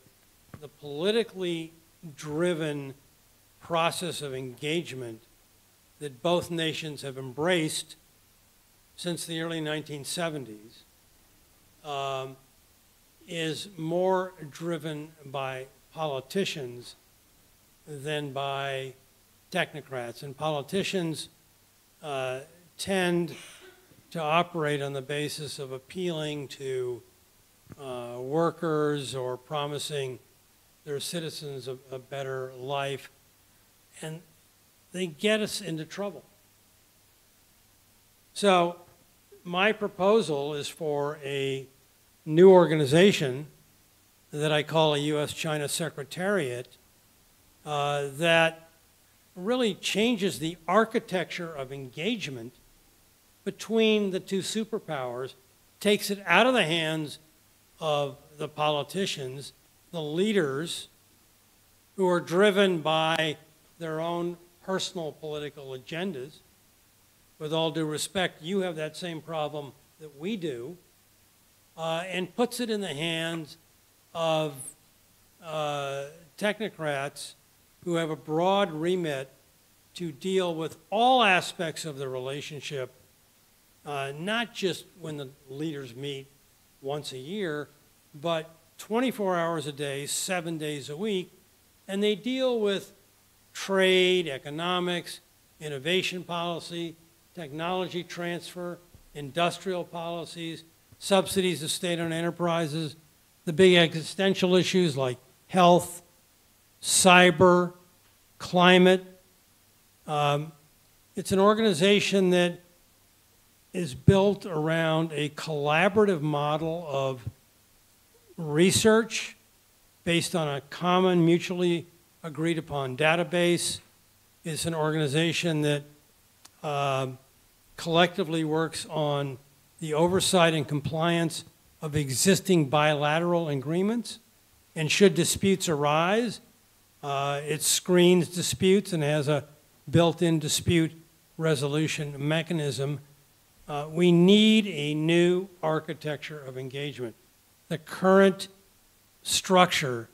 the politically driven process of engagement that both nations have embraced since the early 1970s is more driven by politicians than by technocrats. And politicians tend to operate on the basis of appealing to workers or promising their citizens a better life, and they get us into trouble. So my proposal is for a new organization that I call a U.S.-China Secretariat that really changes the architecture of engagement between the two superpowers, takes it out of the hands of the politicians, the leaders who are driven by their own personal political agendas. With all due respect, you have that same problem that we do, and puts it in the hands of technocrats who have a broad remit to deal with all aspects of the relationship, not just when the leaders meet once a year, but 24 hours a day, 7 days a week, and they deal with trade, economics, innovation policy, technology transfer, industrial policies, subsidies of state-owned enterprises, the big existential issues like health, cyber, climate. It's an organization that is built around a collaborative model of research based on a common, mutually agreed upon database. It's an organization that collectively works on the oversight and compliance of existing bilateral agreements. And should disputes arise, it screens disputes and has a built-in dispute resolution mechanism. We need a new architecture of engagement. The current structure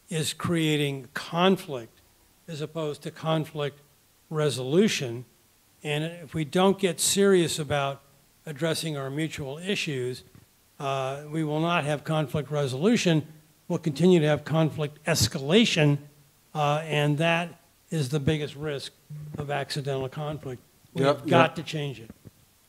is creating conflict as opposed to conflict resolution. And if we don't get serious about addressing our mutual issues, we will not have conflict resolution. We'll continue to have conflict escalation, and that is the biggest risk of accidental conflict. We've got to change it.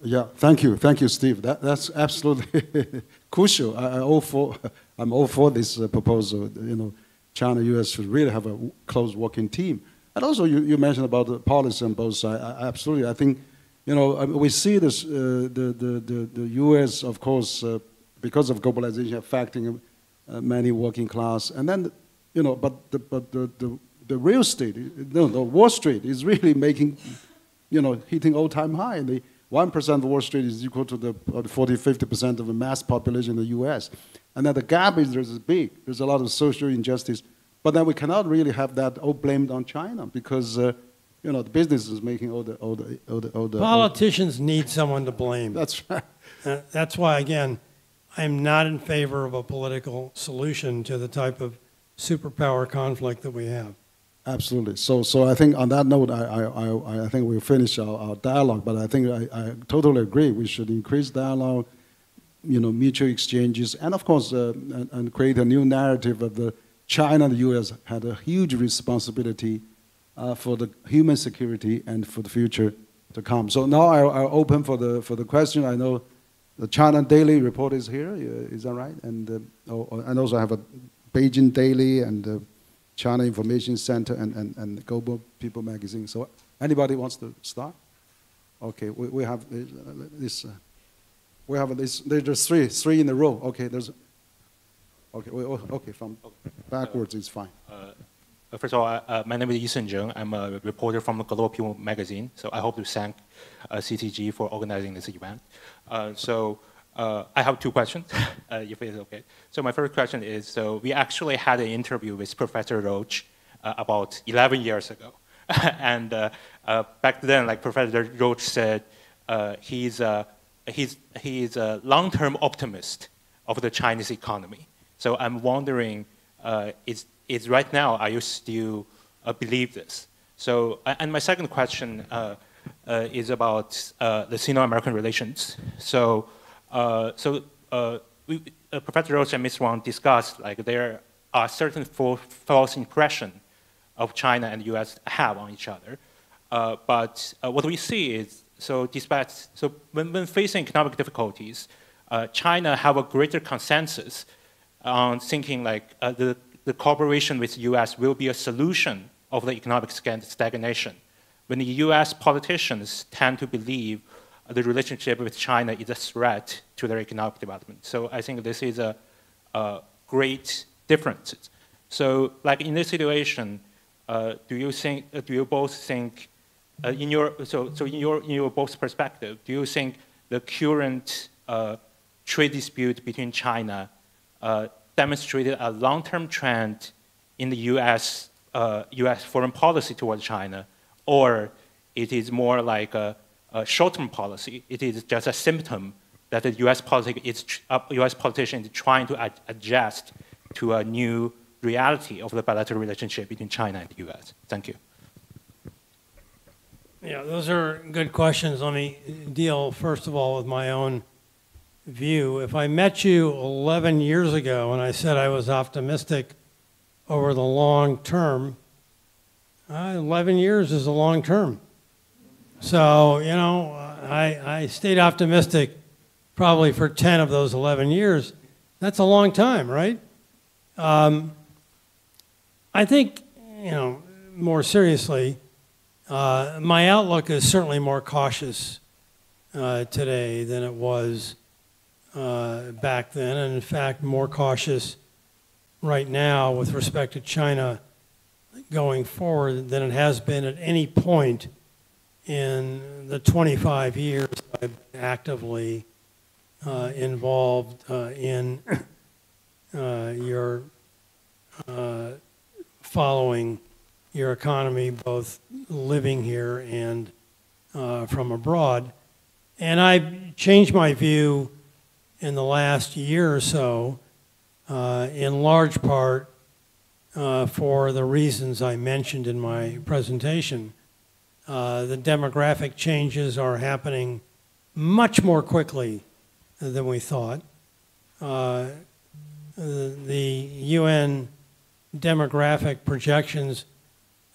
Yeah, thank you, Steve. That's absolutely crucial. I'm all for this proposal. You know, China, U.S. should really have a close working team. And also, you mentioned about the policy on both sides. Absolutely, I think, you know, we see this the U.S. of course because of globalization affecting many working class, and then you know, but the real estate, the Wall Street is really making, you know, hitting all-time high. And the 1% of Wall Street is equal to the 40–50% of the mass population in the U.S. And then the gap is big. There's a lot of social injustice. But then we cannot really have that all blamed on China because, you know, the business is making all the Politicians need someone to blame. That's right. That's why, again, I'm not in favor of a political solution to the type of superpower conflict that we have. Absolutely. So I think on that note, I think we'll finish our dialogue. But I think I totally agree. We should increase dialogue, you know, mutual exchanges, and of course, and create a new narrative of the China and the U.S. had a huge responsibility for the human security and for the future to come. So now I'll open for the question. I know the China Daily Report is here. Is that right? And also I have a Beijing Daily and China Information Center and Global People Magazine. So anybody wants to start? Okay, we have this. We have this. There's three in a row. Okay, there's. Okay, okay, from backwards is fine. First of all, my name is Yisun Zheng. I'm a reporter from the Global People Magazine. So I hope to thank CTG for organizing this event. I have two questions, if it's okay. So my first question is, so we actually had an interview with Professor Roach about 11 years ago. And back then, like Professor Roach said, he's a long-term optimist of the Chinese economy. So I'm wondering, is right now, are you still believe this? So, and my second question is about the Sino-American relations. So, Professor Roach and Ms. Wang discussed like there are certain false impressions of China and the U.S. have on each other. But what we see is, so when facing economic difficulties, China have a greater consensus on thinking like the cooperation with the U.S. will be a solution of the economic stagnation. When the U.S. politicians tend to believe the relationship with China is a threat to their economic development. So I think this is a great difference. So like in this situation, do you both think, in your both perspective, do you think the current trade dispute between China demonstrated a long-term trend in the U.S. Foreign policy toward China, or it is more like a short-term policy? It is just a symptom that the U.S. politician is trying to adjust to a new reality of the bilateral relationship between China and the U.S. Thank you. Yeah, those are good questions. Let me deal, first of all, with my own view. If I met you 11 years ago and I said I was optimistic over the long term, 11 years is a long term. So, you know, I stayed optimistic probably for 10 of those 11 years. That's a long time, right? I think, you know, more seriously, my outlook is certainly more cautious today than it was back then, and in fact, more cautious right now with respect to China going forward than it has been at any point in the 25 years I've been actively involved in your following your economy, both living here and from abroad. And I've changed my view in the last year or so, in large part for the reasons I mentioned in my presentation. The demographic changes are happening much more quickly than we thought. The UN demographic projections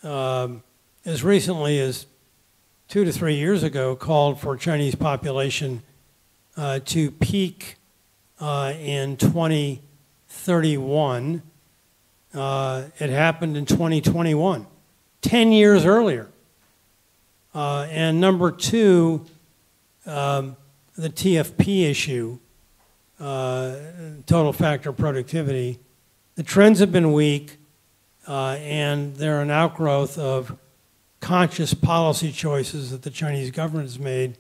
as recently as 2 to 3 years ago called for Chinese population to peak in 2031. It happened in 2021, 10 years earlier. And number two, the TFP issue, total factor productivity. The trends have been weak, and they're an outgrowth of conscious policy choices that the Chinese government has made,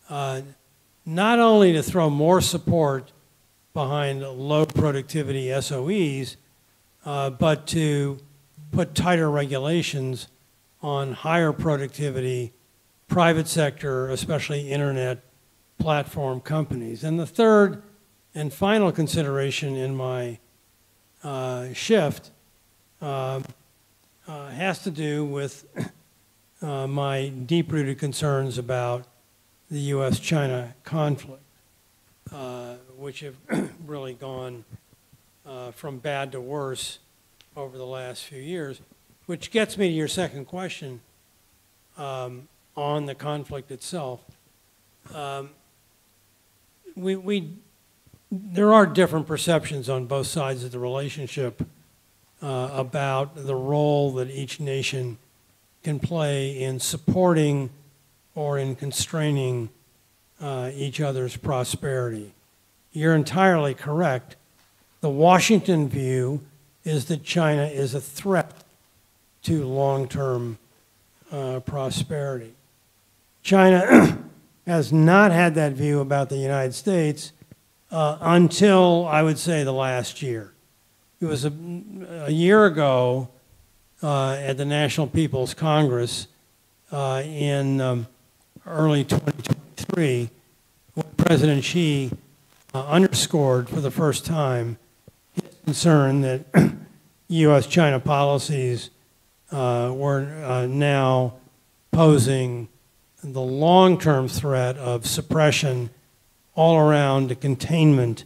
not only to throw more support behind low productivity SOEs, but to put tighter regulations on higher productivity private sector, especially internet platform companies. And the third and final consideration in my shift has to do with my deep-rooted concerns about the U.S.-China conflict, which have really gone from bad to worse over the last few years, which gets me to your second question on the conflict itself. There are different perceptions on both sides of the relationship about the role that each nation can play in supporting or in constraining each other's prosperity. You're entirely correct. The Washington view is that China is a threat to long-term prosperity. China has not had that view about the United States until, I would say, the last year. It was a year ago at the National People's Congress in early 2023, when President Xi underscored for the first time his concern that U.S.-China policies were now posing the long-term threat of suppression all around the containment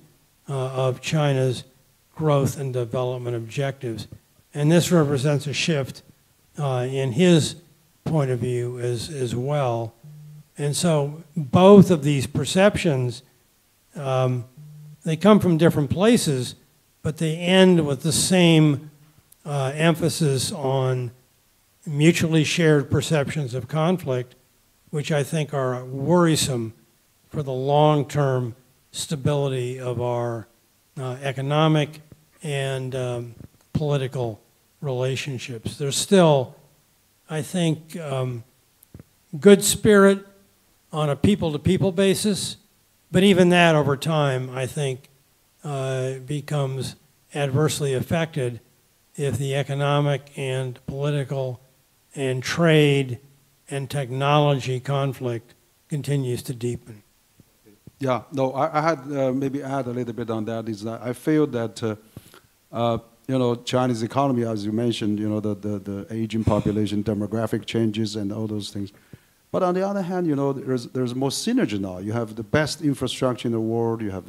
of China's growth and development objectives. And this represents a shift in his point of view as well. And so both of these perceptions, they come from different places, but they end with the same emphasis on mutually shared perceptions of conflict, which I think are worrisome for the long-term stability of our economic and political relationships. There's still, I think, good spirit on a people-to-people basis, but even that over time, I think, becomes adversely affected if the economic and political and trade and technology conflict continues to deepen. Yeah, no, I had maybe add a little bit on that. Is that I feel that you know, Chinese economy, as you mentioned, you know, the aging population, demographic changes, and all those things. But on the other hand, you know, there's more synergy now. You have the best infrastructure in the world. You have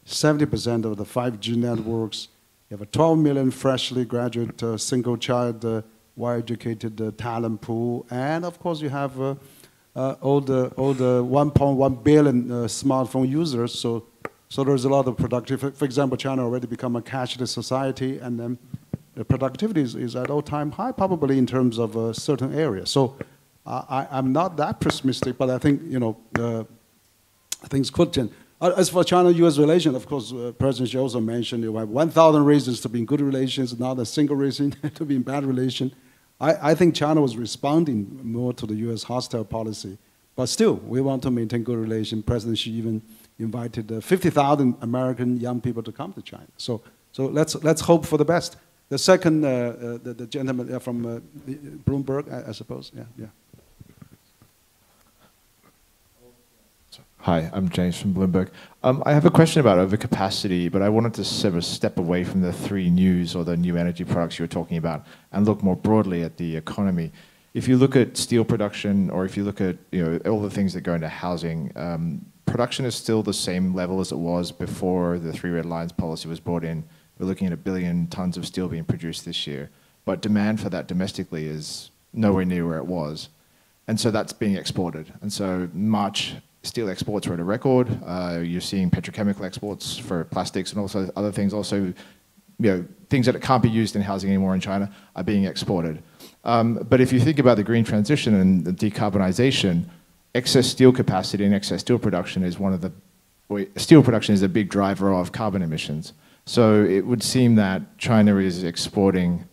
70% of the 5G networks. You have a 12 million freshly graduate single-child, well-educated talent pool, and of course you have all the 1.1 billion smartphone users. So there's a lot of productivity. For example, China already become a cashless society, and then the productivity is at all-time high, probably in terms of certain areas. So I'm not that pessimistic, but I think, you know, things could change. As for China-U.S. relations, of course, President Xi also mentioned you have 1,000 reasons to be in good relations, not a single reason to be in bad relation. I think China was responding more to the U.S. hostile policy. But still, we want to maintain good relations. President Xi even invited 50,000 American young people to come to China. So let's hope for the best. The second, the gentleman from Bloomberg, I suppose. Yeah. Hi, I'm James from Bloomberg. I have a question about overcapacity, but I wanted to sort of step away from the three news or the new energy products you were talking about and look more broadly at the economy. If you look at steel production, or if you look at, you know, all the things that go into housing, production is still the same level as it was before the Three Red Lines policy was brought in. We're looking at 1 billion tons of steel being produced this year, but demand for that domestically is nowhere near where it was, and so that's being exported. And so March steel exports were at a record. You're seeing petrochemical exports for plastics and also other things. Also, you know, things that can't be used in housing anymore in China are being exported. But if you think about the green transition and the decarbonization, excess steel capacity and excess steel production is steel production is a big driver of carbon emissions. So it would seem that China is exporting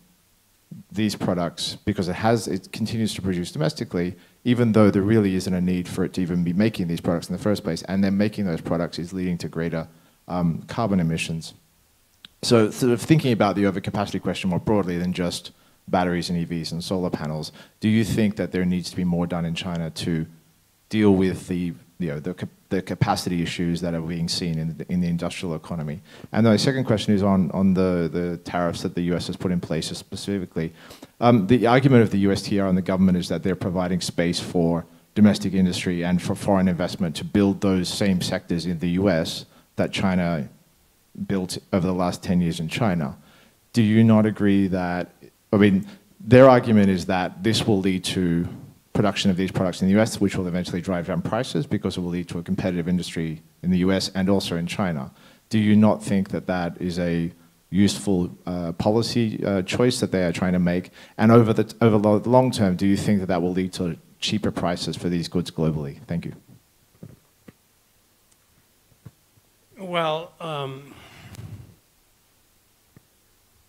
these products because it continues to produce domestically, even though there really isn't a need for it to even be making these products in the first place. And then making those products is leading to greater carbon emissions. So sort of thinking about the overcapacity question more broadly than just batteries and EVs and solar panels, do you think that there needs to be more done in China to deal with the capacity issues that are being seen in the industrial economy? And my second question is on the tariffs that the US has put in place specifically. The argument of the USTR and the government is that they're providing space for domestic industry and for foreign investment to build those same sectors in the US that China built over the last 10 years in China. Do you not agree that, I mean, their argument is that this will lead to production of these products in the US, which will eventually drive down prices because it will lead to a competitive industry in the US and also in China. Do you not think that that is a useful policy choice that they are trying to make? And over the long term, do you think that that will lead to cheaper prices for these goods globally? Thank you. Well,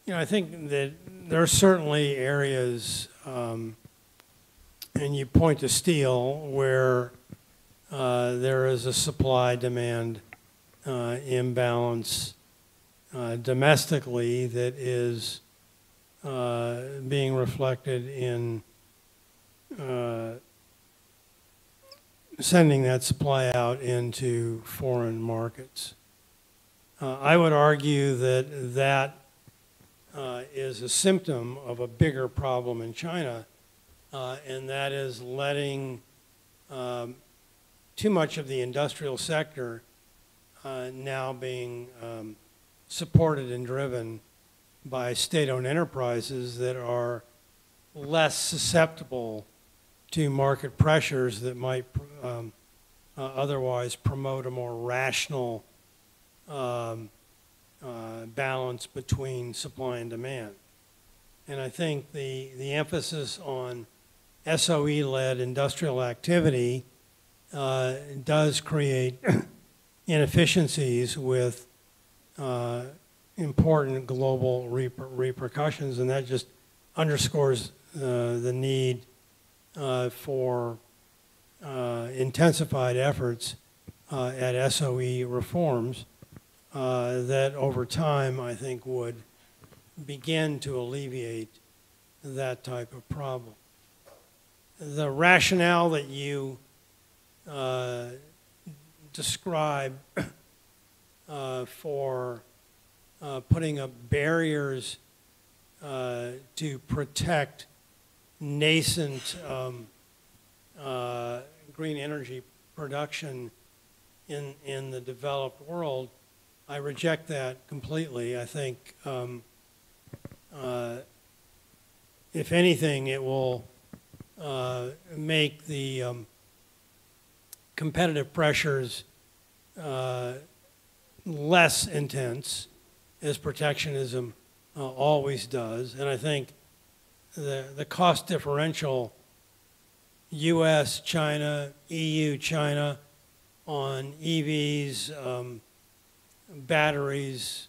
you know, I think that there are certainly areas, and you point to steel, where there is a supply-demand imbalance domestically that is being reflected in sending that supply out into foreign markets. I would argue that that is a symptom of a bigger problem in China, and that is letting too much of the industrial sector now being supported and driven by state-owned enterprises that are less susceptible to market pressures that might otherwise promote a more rational balance between supply and demand. And I think the emphasis on SOE-led industrial activity does create inefficiencies with important global repercussions, and that just underscores the need for intensified efforts at SOE reforms that over time I think would begin to alleviate that type of problem. The rationale that you describe for putting up barriers to protect nascent green energy production in the developed world, I reject that completely. I think, if anything, it will make the competitive pressures less intense, as protectionism always does. And I think the cost differential US, China, EU, China on EVs, batteries,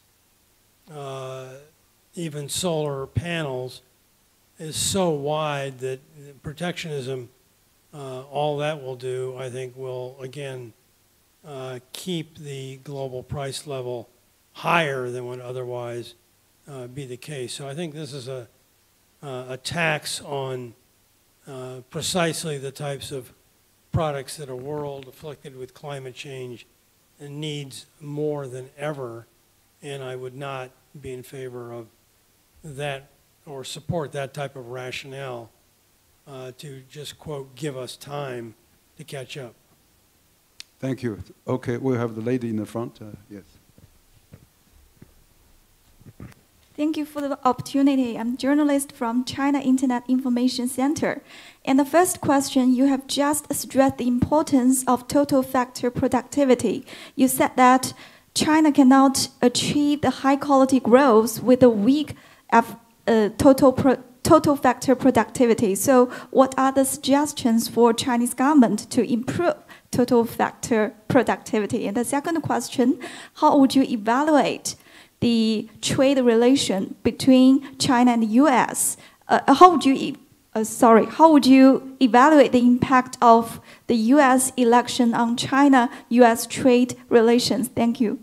even solar panels is so wide that protectionism, all that will do, I think, will again keep the global price level higher than would otherwise be the case. So I think this is a tax on precisely the types of products that a world afflicted with climate change needs more than ever, and I would not be in favor of that or support that type of rationale to just, quote, give us time to catch up. Thank you. Okay, we'll have the lady in the front. Yes. Thank you for the opportunity. I'm a journalist from China Internet Information Center. And the first question, you have just stressed the importance of total factor productivity. You said that China cannot achieve the high quality growth with a weak total factor productivity. So what are the suggestions for Chinese government to improve total factor productivity? And the second question, how would you evaluate the trade relation between China and the U.S.? How would you evaluate the impact of the U.S. election on China-U.S. trade relations? Thank you.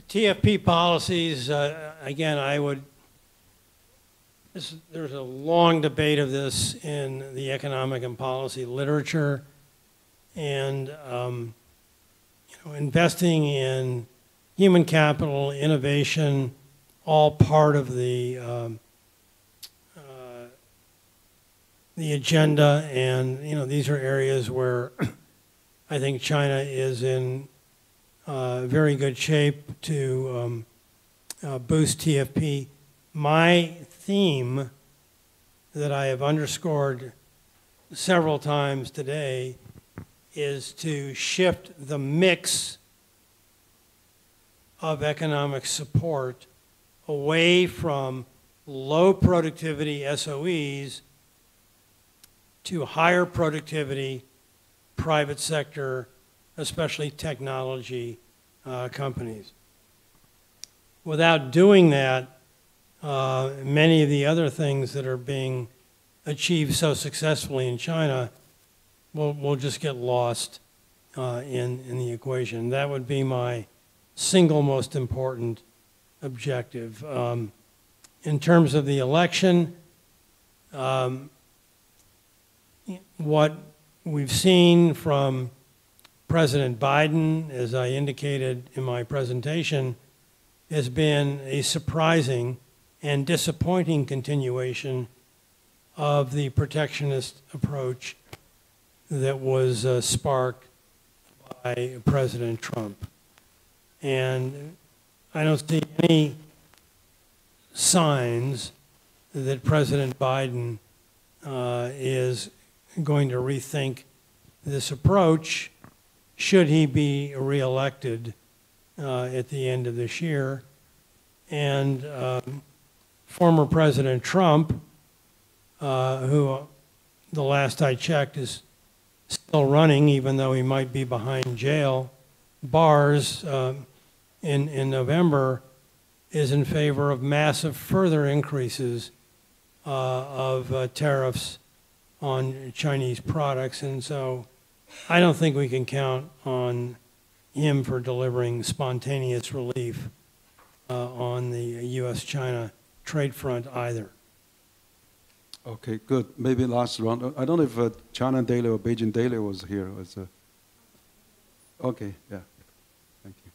TFP policies, again, there's a long debate of this in the economic and policy literature, and investing in human capital, innovation, all part of the agenda, and these are areas where I think China is in very good shape to boost TFP. My theme that I have underscored several times today is to shift the mix of economic support away from low productivity SOEs to higher productivity private sector, especially technology companies. Without doing that, many of the other things that are being achieved so successfully in China will just get lost in the equation. That would be my single most important objective. In terms of the election, what we've seen from President Biden, as I indicated in my presentation, has been a surprising and disappointing continuation of the protectionist approach that was sparked by President Trump. And I don't see any signs that President Biden is going to rethink this approach should he be reelected at the end of this year. And former President Trump, who the last I checked is still running, even though he might be behind jail bars in November, is in favor of massive further increases of tariffs on Chinese products. And so I don't think we can count on him for delivering spontaneous relief on the U.S.-China trade front either. Okay, good. Maybe last round. I don't know if China Daily or Beijing Daily was here. Okay, yeah. Thank you.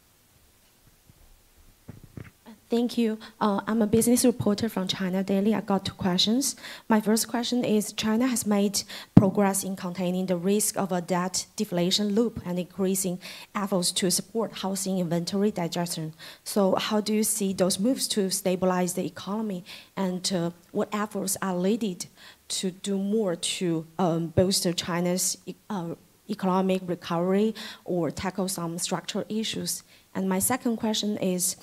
Thank you. I'm a business reporter from China Daily. I got 2 questions. My first question is, China has made progress in containing the risk of a debt deflation loop and increasing efforts to support housing inventory digestion. So how do you see those moves to stabilize the economy, and what efforts are needed to do more to bolster China's economic recovery or tackle some structural issues? And my second question is,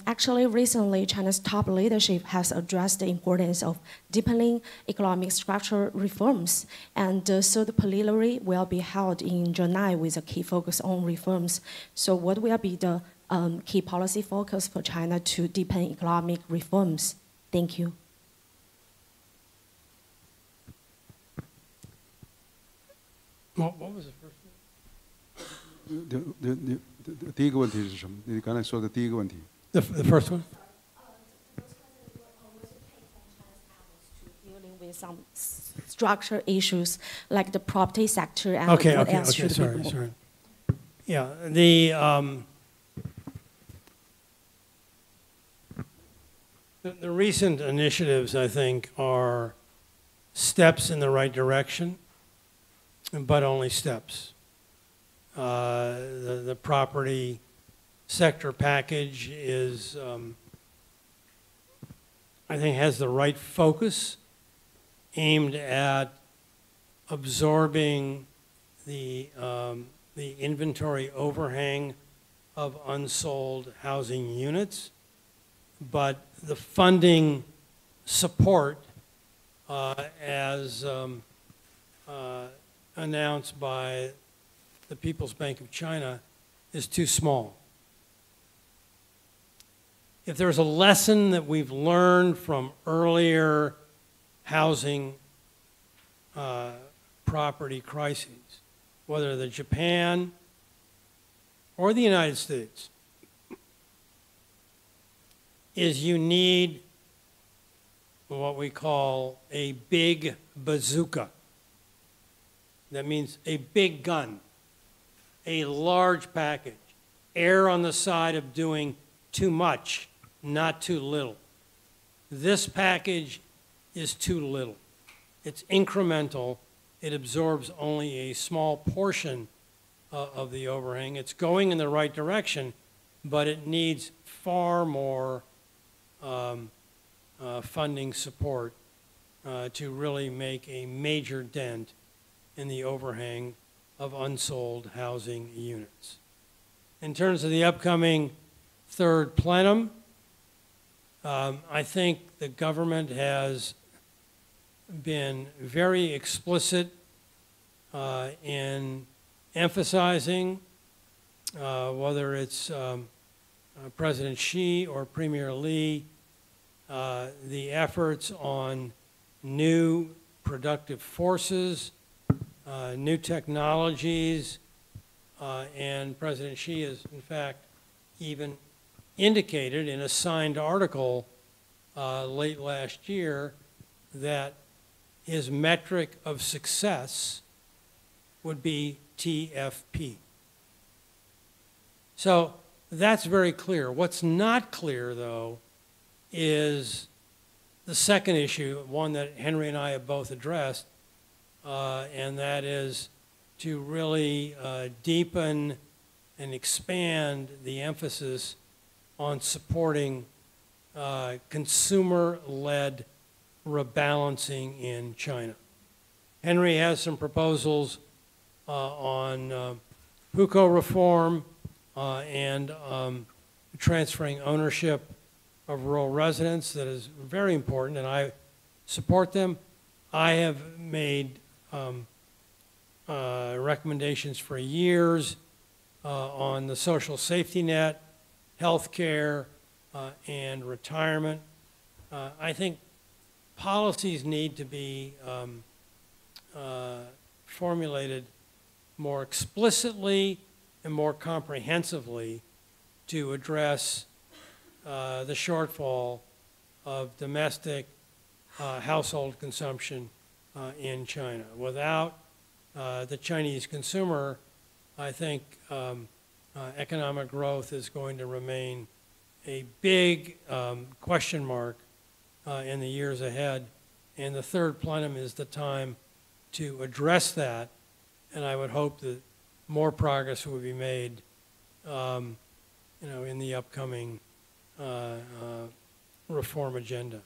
actually, recently, China's top leadership has addressed the importance of deepening economic structural reforms, and the third plenary will be held in July with a key focus on reforms. So what will be the key policy focus for China to deepen economic reforms? Thank you. What was the first one? 第一个问题是什么？你刚才说的第一个问题。The first one? Dealing with some structural issues like the property sector and Okay, what okay, else okay, should sorry, be more? sorry. Yeah, the recent initiatives, I think, are steps in the right direction, but only steps. The property sector package is, I think, has the right focus aimed at absorbing the inventory overhang of unsold housing units, but the funding support, as announced by the People's Bank of China, is too small. If there's a lesson that we've learned from earlier housing property crises, whether the Japan or the United States, is you need what we call a big bazooka. That means a big gun, a large package, err on the side of doing too much, not too little. This package is too little. It's incremental. It absorbs only a small portion of the overhang. It's going in the right direction, but it needs far more funding support to really make a major dent in the overhang of unsold housing units. In terms of the upcoming third plenum, I think the government has been very explicit in emphasizing, whether it's President Xi or Premier Li, the efforts on new productive forces, new technologies, and President Xi has, in fact, even indicated in a signed article late last year that his metric of success would be TFP. So that's very clear. What's not clear, though, is the second issue, one that Henry and I have both addressed, and that is to really deepen and expand the emphasis on supporting consumer-led rebalancing in China. Henry has some proposals on hukou reform and transferring ownership of rural residents. That is very important, and I support them. I have made recommendations for years on the social safety net, health care, and retirement. I think policies need to be formulated more explicitly and more comprehensively to address the shortfall of domestic household consumption in China. Without the Chinese consumer, I think economic growth is going to remain a big question mark in the years ahead. And the third plenum is the time to address that. And I would hope that more progress will be made, in the upcoming reform agenda.